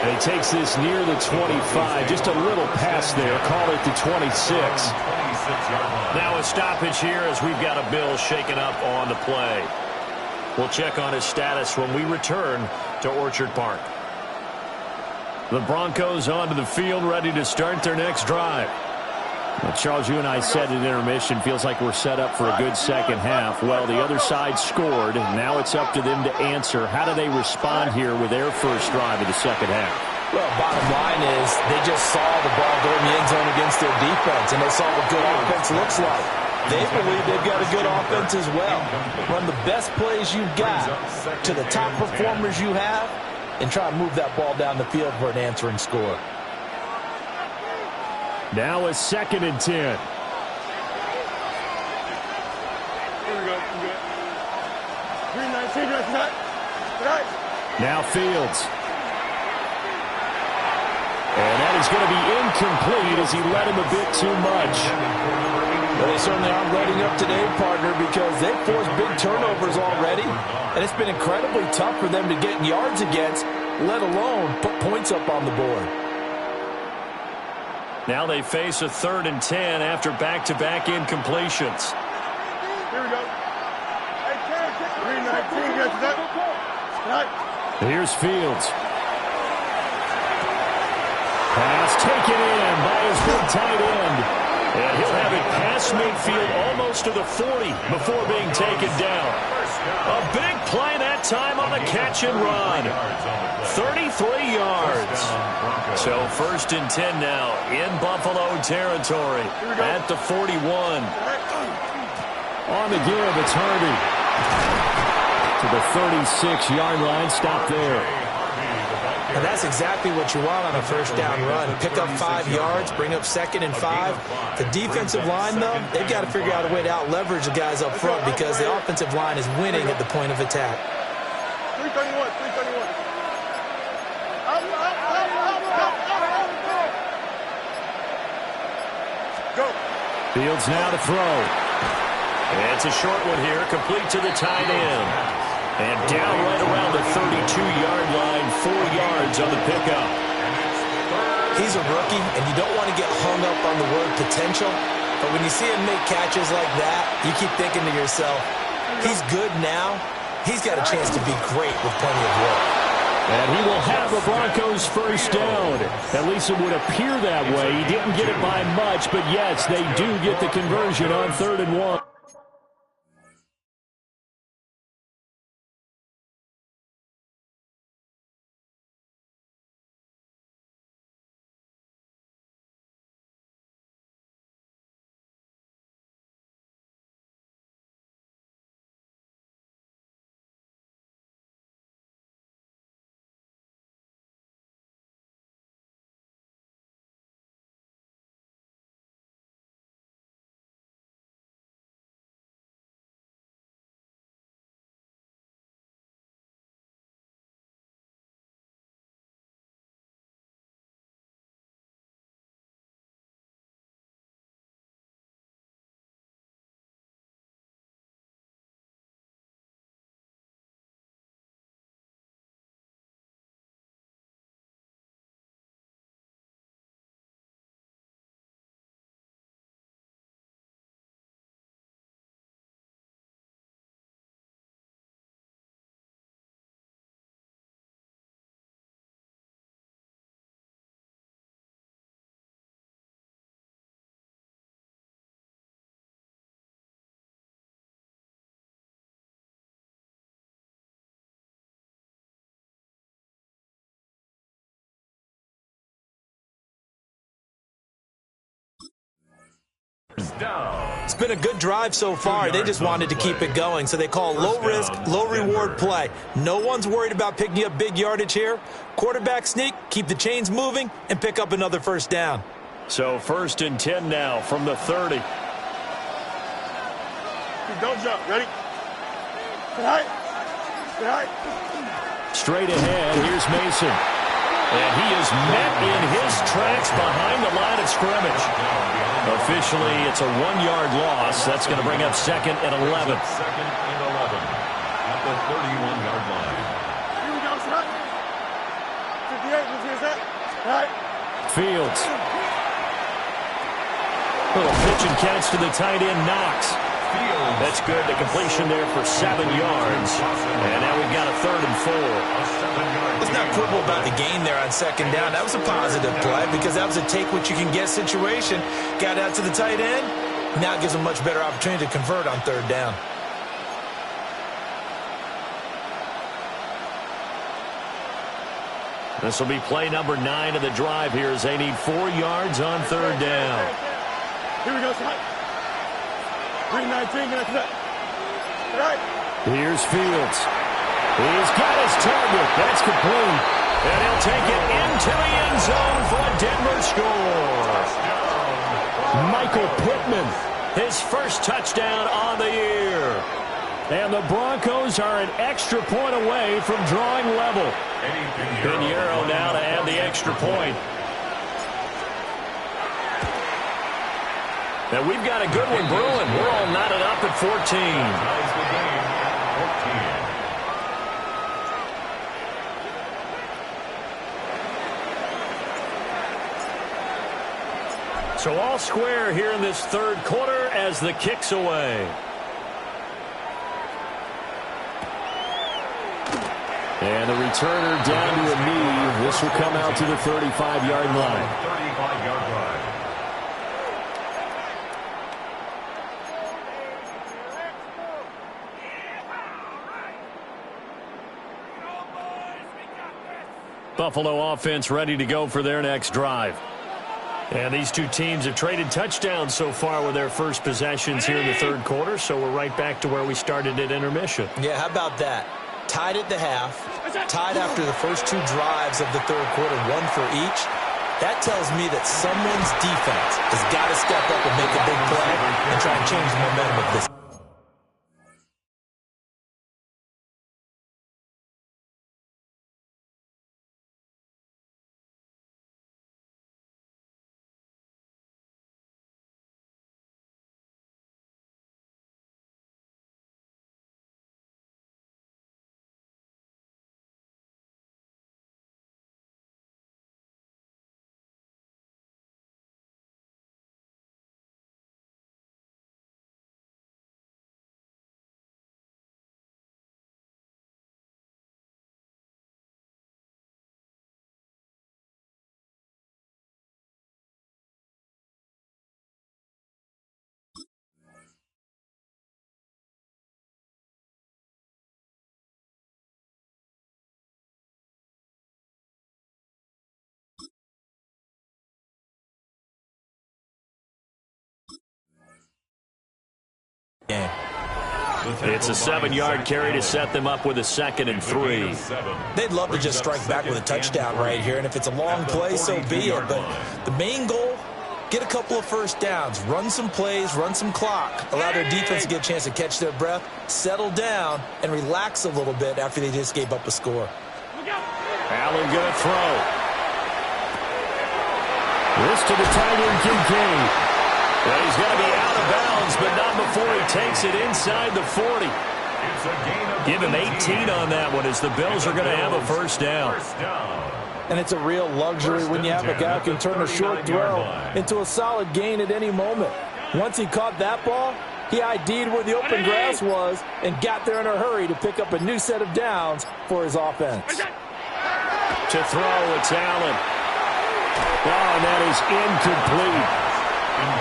[SPEAKER 1] They
[SPEAKER 4] takes this near the 25. Just a little pass there. Call it the 26.
[SPEAKER 1] Now a stoppage here as we've got a Bill shaken up on the play. We'll check on his status when we return to Orchard Park. The Broncos onto the field, ready to start their next drive.
[SPEAKER 4] Well, Charles, you and I said at intermission, feels like we're set up for a good second half. Well, the other side scored. Now it's up to them to answer. How do they respond here with their first drive of the second half?
[SPEAKER 3] Well, bottom line is they just saw the ball go in the end zone against their defense, and they saw what good offense looks like. They believe they've got a good offense as well. Run the best plays you've got to the top performers you have and try and move that ball down the field for an answering score.
[SPEAKER 4] Now a 2nd and 10.
[SPEAKER 5] Here we go. We're good. 3-19, that's not. Right.
[SPEAKER 4] Now Fields. And that is going to be incomplete as he led him a bit too much.
[SPEAKER 3] Well, they certainly aren't letting up today, partner, because they've forced big turnovers already, and it's been incredibly tough for them to get yards against, let alone put points up on the board.
[SPEAKER 1] Now they face a 3rd and 10 after back-to-back incompletions.
[SPEAKER 5] Here we go. Hey, 3-19, that's that. Right.
[SPEAKER 4] Here's Fields. Pass taken in by his big tight end. And he'll have it past midfield almost to the 40 before being taken down. A big play that time on the catch and run. 33 yards. So 1st and 10 now in Buffalo territory at the 41. On the give, it's Harvey. To the 36-yard line, stop there.
[SPEAKER 3] And that's exactly what you want on a first down run. Pick up 5 yards, bring up 2nd and 5. The defensive line, though, they've got to figure out a way to out-leverage the guys up front because the offensive line is winning at the point of attack.
[SPEAKER 5] 331. Go.
[SPEAKER 4] Fields now to throw.
[SPEAKER 1] It's a short one here, complete to the tight end. And down right around the 32-yard line, 4 yards on the pickup.
[SPEAKER 3] He's a rookie, and you don't want to get hung up on the word potential. But when you see him make catches like that, you keep thinking to yourself, he's good now. He's got a chance to be great with plenty of work.
[SPEAKER 4] And he will have the Broncos first down. At least it would appear that way. He didn't get it by much, but yes, they do get the conversion on 3rd and 1.
[SPEAKER 3] It's been a good drive so far. They just wanted to keep it going, so they call low-risk, low-reward play. No one's worried about picking up big yardage here. Quarterback sneak, keep the chains moving, and pick up another first down.
[SPEAKER 1] So 1st and 10 now from the 30.
[SPEAKER 5] Don't jump. Ready? Right.
[SPEAKER 4] Straight ahead, here's Mason.
[SPEAKER 1] And he is met in his tracks behind the line of scrimmage. Officially, it's a 1-yard loss. That's going to bring up 2nd and 11.
[SPEAKER 2] 2nd and 11 at the 31-yard line.
[SPEAKER 5] Here we go, son. 58, let's hear that.
[SPEAKER 4] Fields. Little pitch and catch to the tight end, Knox.
[SPEAKER 1] That's good. The completion there for 7 yards. And now we've got a 3rd and 4.
[SPEAKER 3] Let's not quibble about the gain there on 2nd down. That was a positive play because that was a take-what-you-can-get situation. Got out to the tight end. Now it gives a much better opportunity to convert on 3rd down.
[SPEAKER 1] This will be play number 9 of the drive here as they need 4 yards on 3rd down.
[SPEAKER 5] Here we go, son. 319, get that. All right.
[SPEAKER 4] Here's Fields. He's got his target. That's complete.
[SPEAKER 1] And he'll take it into the end zone for a Denver score.
[SPEAKER 4] Michael Pittman.
[SPEAKER 1] His first touchdown on the year.
[SPEAKER 4] And the Broncos are an extra point away from drawing level.
[SPEAKER 1] Pinheiro now to add the extra point. Now we've got a good one brewing. We're all knotted up at 14. So all square here in this 3rd quarter as the kick's away.
[SPEAKER 4] And the returner down to a knee. This will come out to the 35-yard line.
[SPEAKER 2] 35-yard line.
[SPEAKER 1] Buffalo offense ready to go for their next drive. And these two teams have traded touchdowns so far with their first possessions here in the 3rd quarter, so we're right back to where we started at intermission.
[SPEAKER 3] Yeah, how about that? Tied at the half, tied after the first 2 drives of the 3rd quarter, 1 for each. That tells me that someone's defense has got to step up and make a big play and try and change the momentum of this. Game.
[SPEAKER 1] It's a 7-yard carry to set them up with a 2nd and 3.
[SPEAKER 3] They'd love to just strike back with a touchdown right here, and if it's a long play, so be it. But the main goal, get a couple of first downs, run some plays, run some clock, allow their defense to get a chance to catch their breath, settle down, and relax a little bit after they just gave up a score.
[SPEAKER 1] Allen going to throw.
[SPEAKER 4] This to the tight end, Kincaid.
[SPEAKER 1] Well, he's going to be out of bounds, but not before he takes it inside the 40. Give him 18 on that one as the Bills are going to have a first down.
[SPEAKER 3] And it's a real luxury when you have a guy who can turn a short throw into a solid gain at any moment. Once he caught that ball, he ID'd where the open grass was and got there in a hurry to pick up a new set of downs for his offense.
[SPEAKER 1] To throw, it's Allen.
[SPEAKER 4] Oh, and that is incomplete.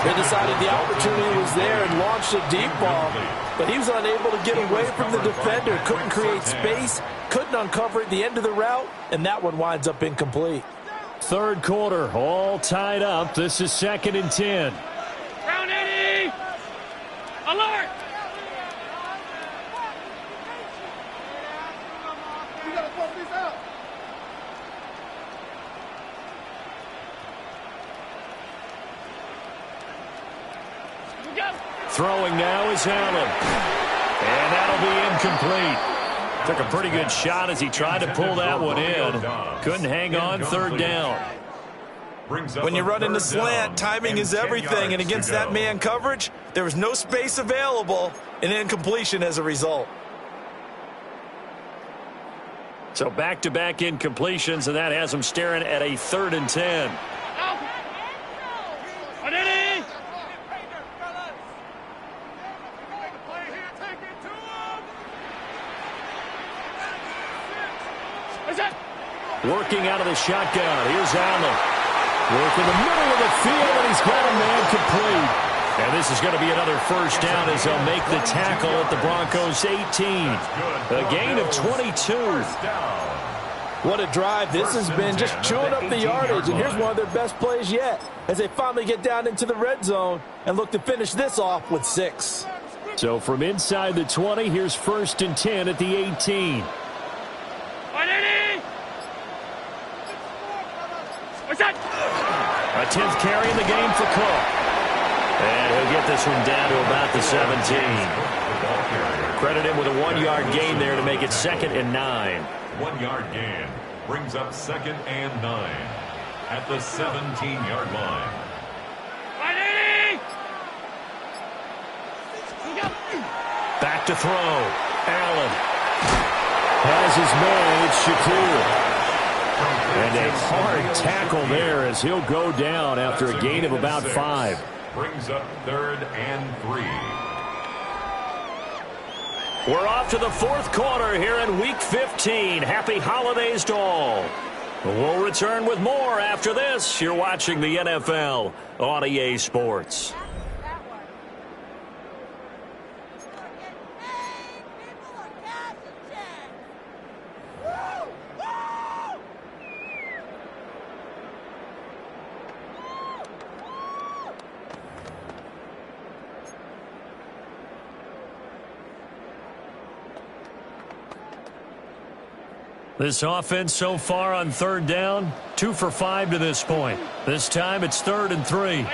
[SPEAKER 3] They decided the opportunity was there and launched a deep ball, but he was unable to get away from the defender, couldn't create space, couldn't uncover at the end of the route, and that one winds up incomplete.
[SPEAKER 4] 3rd quarter, all tied up. This is 2nd and 10.
[SPEAKER 5] Round 80! Alert! We gotta pump this out.
[SPEAKER 1] Throwing now is Allen. And that'll be incomplete. Took a pretty good shot as he tried to pull that one in. Couldn't hang on 3rd down.
[SPEAKER 3] When you run in the slant, timing is everything, and against that man coverage, there was no space available, and incompletion as a result.
[SPEAKER 1] So back-to-back incompletions, and that has them staring at a 3rd and 10. Working out of the shotgun. Here's Allen. Work in the middle of the field, and he's got a man complete. And this is going to be another first down as they'll make the tackle at the Broncos 18. A gain of 22.
[SPEAKER 3] What a drive. This has been just chewing up the yardage, and here's one of their best plays yet as they finally get down into the red zone and look to finish this off with 6.
[SPEAKER 4] So from inside the 20, here's 1st and 10 at the 18.
[SPEAKER 1] A 10th carry in the game for Cook. And he'll get this one down to about the 17. Credit him with a 1-yard gain there to make it 2nd and 9.
[SPEAKER 2] 1-yard gain brings up 2nd and 9 at the 17-yard line.
[SPEAKER 1] Back to throw. Allen
[SPEAKER 4] has his man. It's Shakur.
[SPEAKER 1] And a hard tackle there as he'll go down after a gain of about 5.
[SPEAKER 2] Brings up 3rd and 3.
[SPEAKER 1] We're off to the 4th quarter here in Week 15. Happy holidays to all. We'll return with more after this. You're watching the NFL on EA Sports. This offense so far on 3rd down, 2 for 5 to this point. This time it's 3rd and 3. Yeah,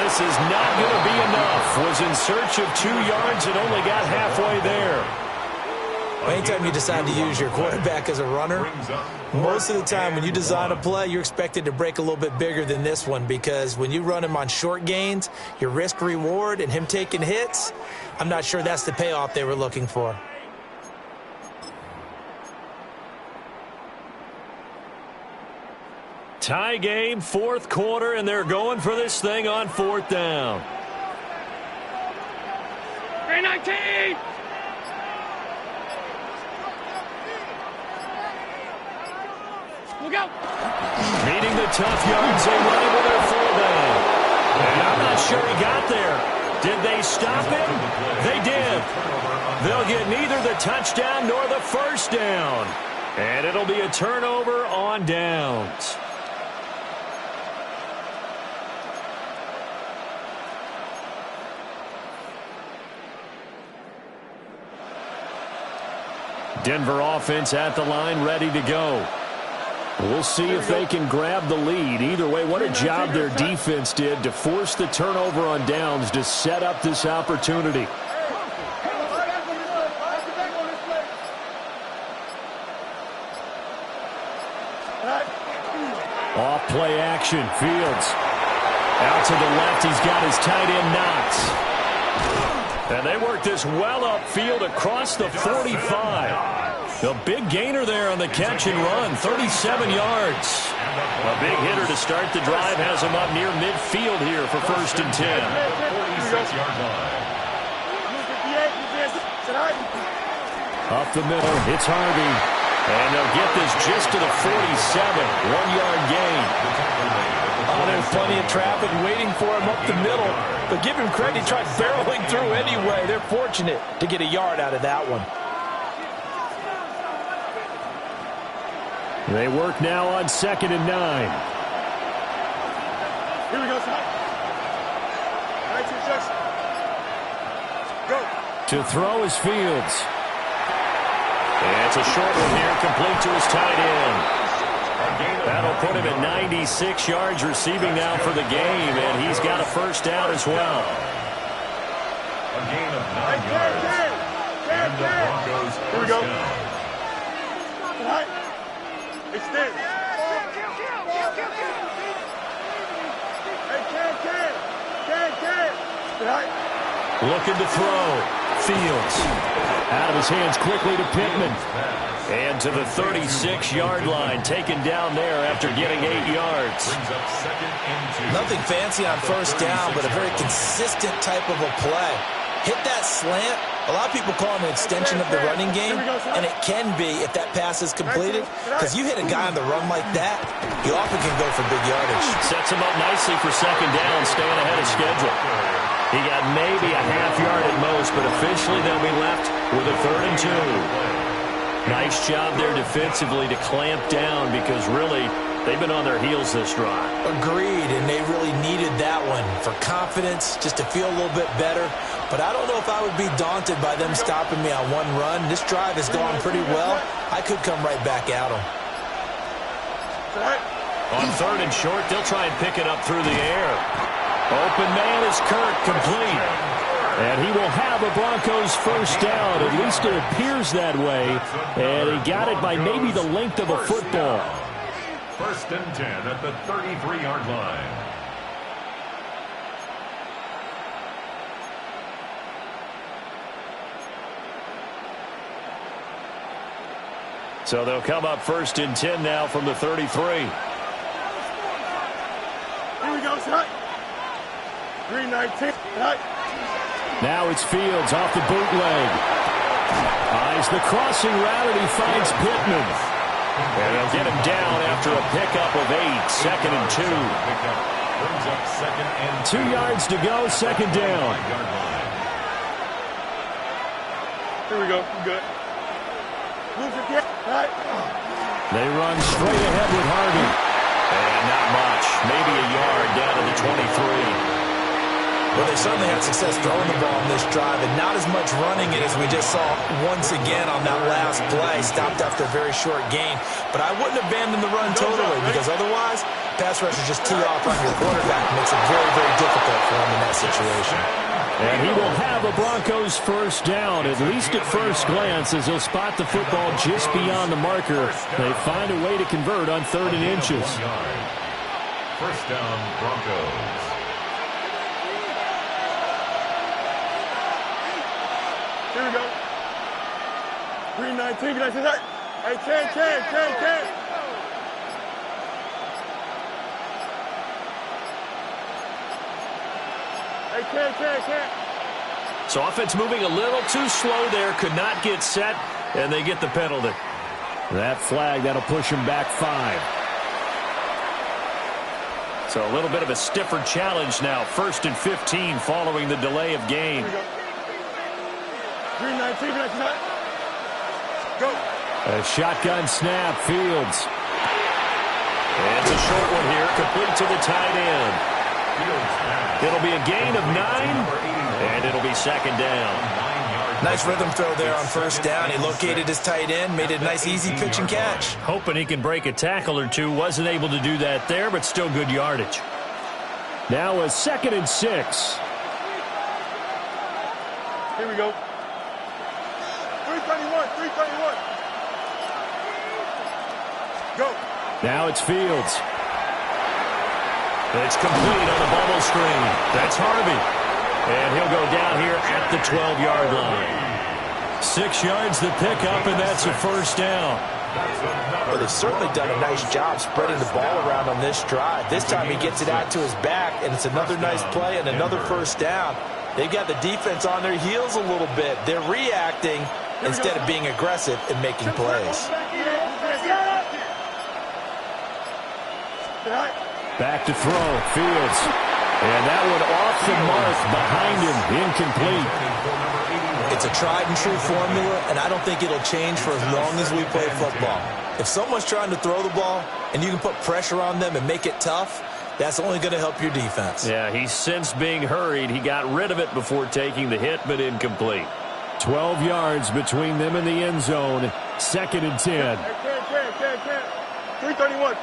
[SPEAKER 1] this is not going to be enough. Was in search of 2 yards and only got halfway there.
[SPEAKER 3] Anytime you decide to use your quarterback as a runner, most of the time when you design a play, you're expected to break a little bit bigger than this one, because when you run him on short gains, your risk-reward and him taking hits, I'm not sure that's the payoff they were looking for.
[SPEAKER 1] Tie game, 4th quarter, and they're going for this thing on 4th down.
[SPEAKER 5] 319! Look out!
[SPEAKER 1] Meeting the tough yards, they run him with their fullback. And I'm not sure he got there. Did they stop him? They did. They'll get neither the touchdown nor the first down. And it'll be a turnover on downs. Denver offense at the line, ready to go. We'll see if they can grab the lead. Either way, what a job their defense did to force the turnover on downs to set up this opportunity. Off play action, Fields. Out to the left, he's got his tight end Knox. And they work this well upfield across the 45. A big gainer there on the catch and run, 37 yards. A big hitter to start the drive has him up near midfield here for 1st and 10.
[SPEAKER 2] 46-yard line.
[SPEAKER 1] Up the middle, it's Harvey. And they'll get this just to the 47, 1-yard gain.
[SPEAKER 3] Oh, there's plenty of traffic waiting for him up the middle. But give him credit, he tried barreling through anyway. They're fortunate to get a yard out of that one.
[SPEAKER 4] They work now on 2nd and 9.
[SPEAKER 5] Here we go, son. 19 Jackson. Go.
[SPEAKER 4] To throw is Fields.
[SPEAKER 1] And it's a short one here, complete to his tight end. That'll put him at 96 yards receiving now for the game, and he's got a first down as well.
[SPEAKER 2] A gain of 9 yards. And the Broncos
[SPEAKER 5] Here we go.
[SPEAKER 2] first down.
[SPEAKER 5] Extend. Hey,
[SPEAKER 1] Looking to throw. Fields. Out of his hands quickly to Pittman. And to the 36-yard line, taken down there after getting 8 yards.
[SPEAKER 3] Nothing fancy on first down, but a very consistent type of a play. Hit that slant. A lot of people call it an extension of the running game, and it can be if that pass is completed, because you hit a guy on the run like that, he often can go for big yardage.
[SPEAKER 1] Sets him up nicely for second down, staying ahead of schedule. He got maybe a half yard at most, but officially they'll be left with a 3rd and 2. Nice job there defensively to clamp down, because really they've been on their heels this drive.
[SPEAKER 3] Agreed, and they really needed that one for confidence, just to feel a little bit better. But I don't know if I would be daunted by them stopping me on one run. This drive has gone pretty well. I could come right back at them.
[SPEAKER 1] On 3rd and short, they'll try and pick it up through the air. Open man is Kirk, complete.
[SPEAKER 4] And he will have a Broncos first down. At least it appears that way. And he got it by maybe the length of a football.
[SPEAKER 2] 1st and 10 at the 33-yard line.
[SPEAKER 1] So they'll come up 1st and 10 now from the 33.
[SPEAKER 5] Here we go, shot. 319.
[SPEAKER 4] Now it's Fields off the bootleg. Eyes the crossing route, and he finds Pittman.
[SPEAKER 1] And they'll get him down after a pickup of 8. 2nd and 2.
[SPEAKER 2] Brings up 2nd and
[SPEAKER 4] 2 yards to go, second down.
[SPEAKER 5] Here we go. Good.
[SPEAKER 4] They run straight ahead with Harvey.
[SPEAKER 1] And not much. Maybe a yard down to the 23.
[SPEAKER 3] Well, they certainly had success throwing the ball in this drive, and not as much running it as we just saw once again on that last play. Stopped after a very short gain. But I wouldn't abandon the run totally, because otherwise, pass rushers just tee off on your quarterback. Makes it very, very difficult for him in that situation.
[SPEAKER 4] And he will have a Broncos first down, at least at first glance, as he'll spot the football just beyond the marker. They find a way to convert on 3rd and inches.
[SPEAKER 2] First down, Broncos.
[SPEAKER 5] Here we go. 319. Can I see that? Hey, Ken. Hey, Ken.
[SPEAKER 1] So offense moving a little too slow there. Could not get set, and they get the penalty.
[SPEAKER 4] That flag, that'll push him back 5.
[SPEAKER 1] So a little bit of a stiffer challenge now. 1st and 15 following the delay of game.
[SPEAKER 5] 319. Can I see that? Go.
[SPEAKER 4] A shotgun snap, Fields.
[SPEAKER 1] And it's a short one here, complete to the tight end. It'll be a gain of 9, and it'll be 2nd down.
[SPEAKER 3] Nice rhythm throw there on first down. He located his tight end, made it a nice, easy pitch and catch.
[SPEAKER 1] Hoping he can break a tackle or two. Wasn't able to do that there, but still good yardage.
[SPEAKER 4] Now a 2nd and 6.
[SPEAKER 5] Here we go. 331. Go.
[SPEAKER 4] Now it's Fields.
[SPEAKER 1] It's complete on the bubble screen. That's Harvey. And he'll go down here at the 12-yard line. 6 yards the pickup, and that's a first down.
[SPEAKER 3] Well, they've certainly done a nice job spreading the ball around on this drive. This time he gets it out to his back, and it's another nice play and another first down. They've got the defense on their heels a little bit. They're reacting instead of being aggressive and making plays.
[SPEAKER 4] Back to throw, Fields. And that one off the mark behind him, incomplete.
[SPEAKER 3] It's a tried-and-true formula, and I don't think it'll change for as long as we play football. If someone's trying to throw the ball and you can put pressure on them and make it tough, that's only going to help your defense.
[SPEAKER 1] Yeah, he's since being hurried. He got rid of it before taking the hit, but incomplete.
[SPEAKER 4] 12 yards between them and the end zone. 2nd and 10.
[SPEAKER 5] 331.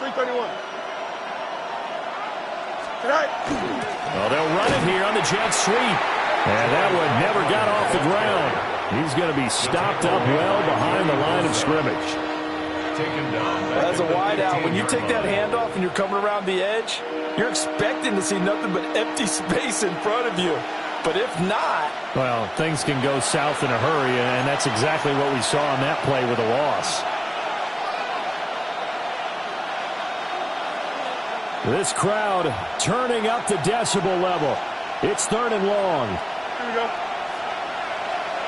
[SPEAKER 1] Well, they'll run it here on the jet sweep.
[SPEAKER 4] And that one never got off the ground. He's going to be stopped up well behind the line of scrimmage.
[SPEAKER 3] As a wideout, when you take that handoff and you're coming around the edge, you're expecting to see nothing but empty space in front of you. But if not...
[SPEAKER 4] Well, things can go south in a hurry, and that's exactly what we saw on that play with a loss. This crowd turning up the decibel level. It's 3rd and long.
[SPEAKER 5] Here we go.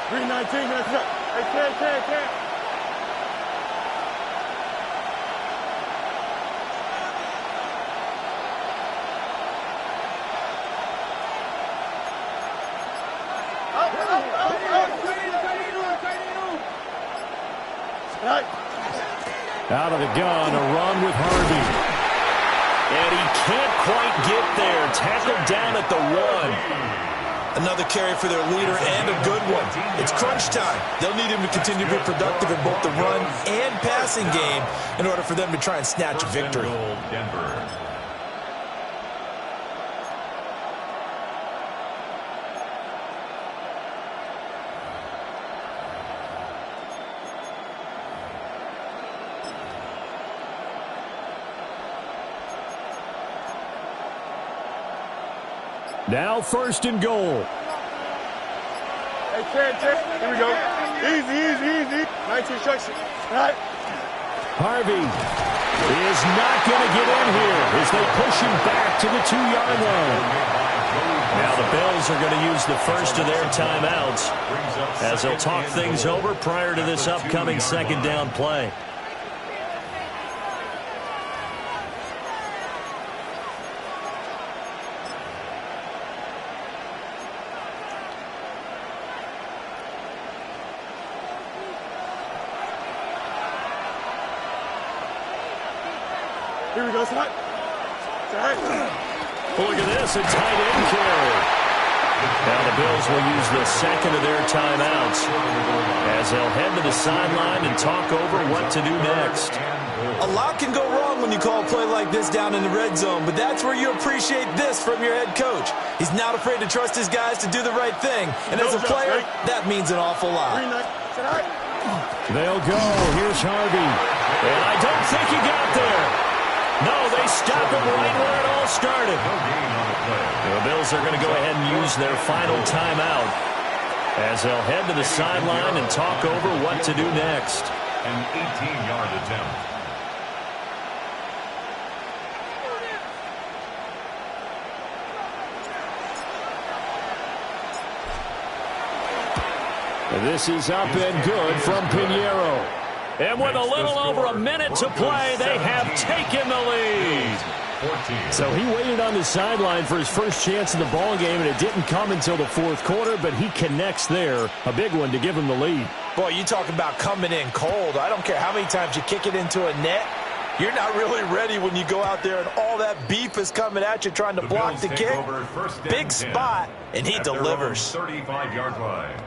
[SPEAKER 5] 319, that's it. Hey, can.
[SPEAKER 4] Out of the gun, a run with Harvey.
[SPEAKER 1] And he can't quite get there. Tackled down at the 1.
[SPEAKER 3] Another carry for their leader and a good one. It's crunch time. They'll need him to continue to be productive in both the run and passing game in order for them to try and snatch a victory.
[SPEAKER 2] Denver.
[SPEAKER 4] Now 1st and goal.
[SPEAKER 5] Hey, can. Here we go. Easy. 19 instruction. All right.
[SPEAKER 4] Harvey is not going to get in here as they push him back to the 2-yard line.
[SPEAKER 1] Now the Bills are going to use the first of their timeouts as they'll talk things over prior to this upcoming 2nd down play.
[SPEAKER 5] Here we go, son.
[SPEAKER 1] Look at this, a tight end carry. Now the Bills will use the 2nd of their timeouts as they'll head to the sideline and talk over what to do next.
[SPEAKER 3] A lot can go wrong when you call a play like this down in the red zone, but that's where you appreciate this from your head coach. He's not afraid to trust his guys to do the right thing, and as a player, that means an awful lot.
[SPEAKER 4] They'll go. Here's Harvey.
[SPEAKER 1] And I don't think he got there. No, they stop him right where it all started. The Bills are going to go ahead and use their final timeout as they'll head to the sideline and talk over what to do next.
[SPEAKER 2] An 18-yard attempt.
[SPEAKER 4] This is up and good from Pinheiro.
[SPEAKER 1] And with a little over a minute to play, they have taken the lead.
[SPEAKER 4] So he waited on the sideline for his first chance in the ball game, and it didn't come until the 4th quarter, but he connects there. A big one to give him the lead.
[SPEAKER 3] Boy, you talk about coming in cold. I don't care how many times you kick it into a net. You're not really ready when you go out there and all that beef is coming at you trying to block the kick. Big spot, and he delivers.
[SPEAKER 2] 35-yard line.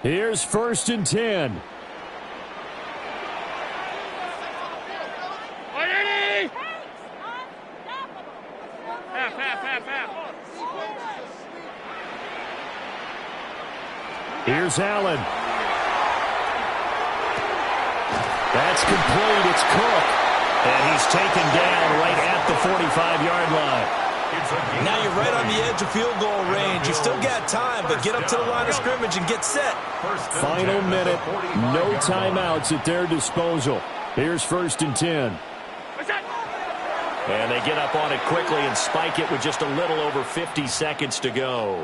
[SPEAKER 4] Here's 1st and 10. Here's Allen. That's complete. It's Cook.
[SPEAKER 1] And he's taken down right at the 45-yard line.
[SPEAKER 3] Now you're right on the edge of field goal range. You've still got time, but get up to the line of scrimmage and get set.
[SPEAKER 4] Final minute. No timeouts at their disposal. Here's 1st and 10.
[SPEAKER 1] And they get up on it quickly and spike it with just a little over 50 seconds to go.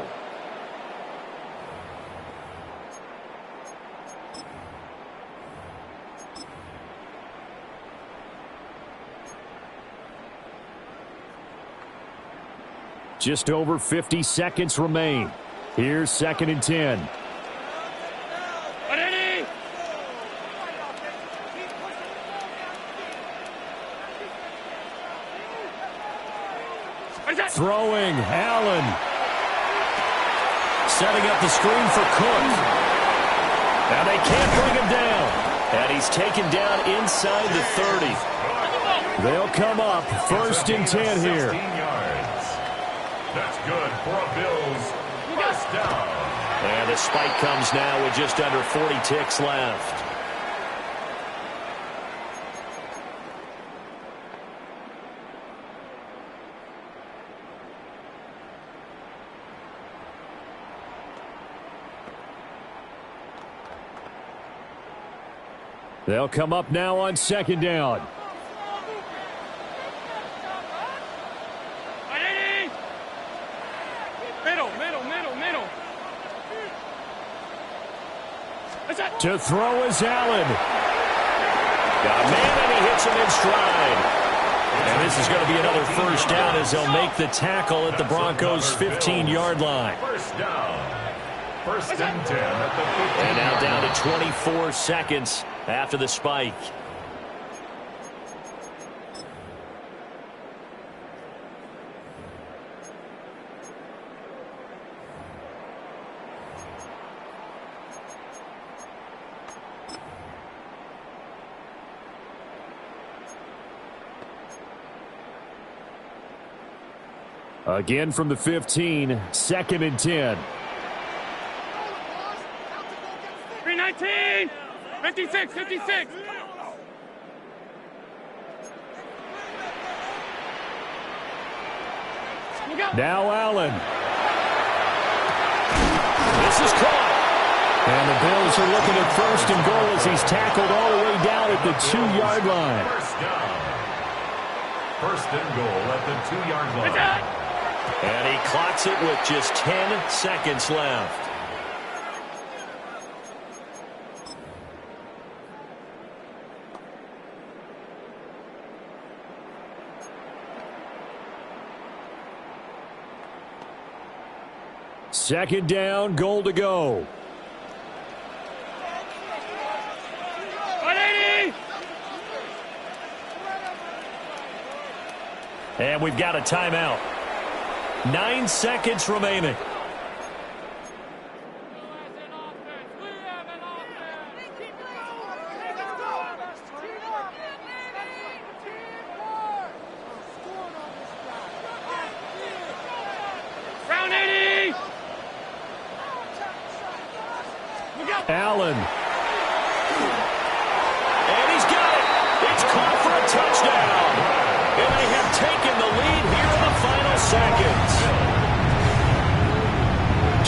[SPEAKER 4] Just over 50 seconds remain. Here's 2nd and 10. Throwing, Allen.
[SPEAKER 1] Setting up the screen for Cook. Now they can't bring him down. And he's taken down inside the 30.
[SPEAKER 4] They'll come up 1st and 10 here.
[SPEAKER 2] That's good for a Bills first down.
[SPEAKER 1] And the spike comes now with just under 40 ticks left.
[SPEAKER 4] They'll come up now on second down. To throw is Allen.
[SPEAKER 1] Got a man, and he hits him in stride. And this is going to be another first down as they'll make the tackle at the Broncos' 15-yard line.
[SPEAKER 2] First down. First and 10 at the 15.
[SPEAKER 1] And now down to 24 seconds after the spike.
[SPEAKER 4] Again from the 15, second and 10.
[SPEAKER 5] 319, 56, 56.
[SPEAKER 4] Now Allen.
[SPEAKER 1] This is caught.
[SPEAKER 4] And the Bills are looking at first and goal as he's tackled all the way down at the 2-yard line.
[SPEAKER 2] First down. First and goal at the 2-yard line.
[SPEAKER 1] And he clocks it with just 10 seconds left.
[SPEAKER 4] Second down, goal to go.
[SPEAKER 5] 180.
[SPEAKER 1] And we've got a timeout. 9 seconds remaining.
[SPEAKER 5] Round 80.
[SPEAKER 4] Allen.
[SPEAKER 1] And he's got it. It's caught for a touchdown. And they have taken the lead here in the final seconds.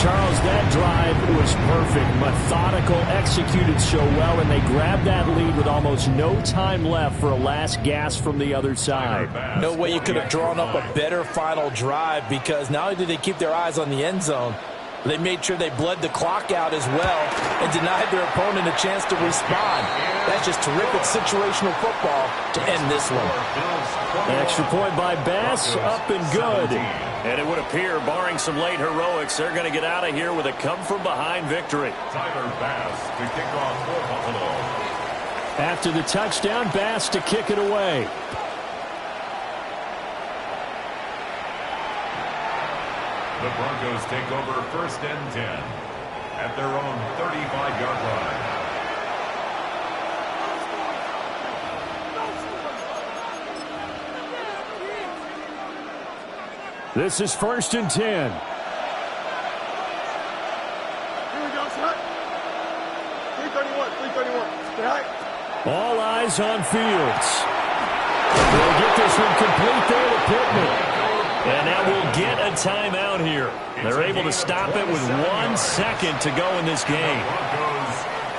[SPEAKER 4] Charles, that drive was perfect. Methodical, executed so well, and they grabbed that lead with almost no time left for a last gasp from the other side.
[SPEAKER 3] No way you could have drawn up a better final drive, because not only did they keep their eyes on the end zone, they made sure they bled the clock out as well and denied their opponent a chance to respond. That's just terrific situational football to end this one.
[SPEAKER 4] An extra point by Bass, up and good.
[SPEAKER 1] And it would appear, barring some late heroics, they're going to get out of here with a come-from-behind victory.
[SPEAKER 2] Tyler Bass to kick off for Buffalo.
[SPEAKER 4] After the touchdown, Bass to kick it away.
[SPEAKER 2] The Broncos take over first and 10 at their own 35-yard line.
[SPEAKER 4] This is first and 10.
[SPEAKER 5] Here we go, son. 331, 331. Stay high.
[SPEAKER 4] All eyes on Fields. They'll get this one complete there to Pittman.
[SPEAKER 1] And now we'll get a timeout here. They're able to stop it with 1 second to go in this game.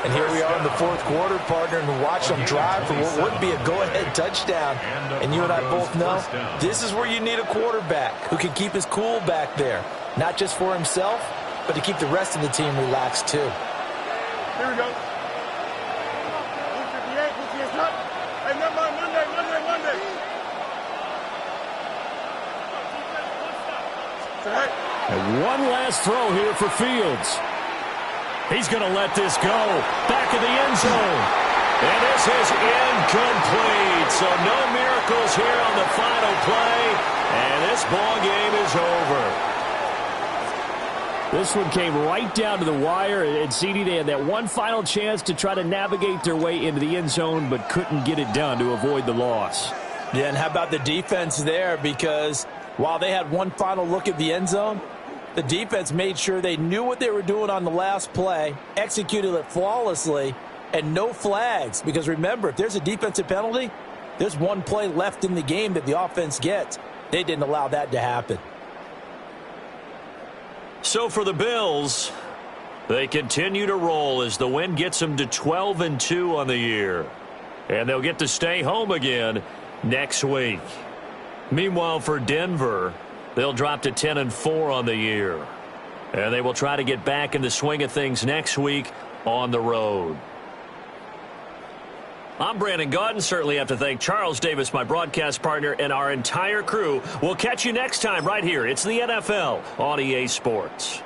[SPEAKER 3] And here we are in the fourth quarter, partner, and watch them drive for what would be a go-ahead touchdown. And you and I both know this is where you need a quarterback who can keep his cool back there. Not just for himself, but to keep the rest of the team relaxed too.
[SPEAKER 5] Here we go. 158, 58, cut. Hey, never mind, Monday.
[SPEAKER 4] And one last throw here for Fields. He's going to let this go. Back of the end zone.
[SPEAKER 1] And this is incomplete. So no miracles here on the final play. And this ball game is over.
[SPEAKER 4] This one came right down to the wire. And CD, they had that one final chance to try to navigate their way into the end zone, but couldn't get it done to avoid the loss.
[SPEAKER 3] Yeah, and how about the defense there? Because while they had one final look at the end zone, the defense made sure they knew what they were doing on the last play, executed it flawlessly, and no flags. Because remember, if there's a defensive penalty, there's one play left in the game that the offense gets. They didn't allow that to happen.
[SPEAKER 1] So for the Bills, They continue to roll as the win gets them to 12-2 on the year. And they'll get to stay home again next week. Meanwhile, for Denver, they'll drop to 10-4 on the year. And they will try to get back in the swing of things next week on the road. I'm Brandon Gaudin. Certainly have to thank Charles Davis, my broadcast partner, and our entire crew. We'll catch you next time right here. It's the NFL on EA Sports.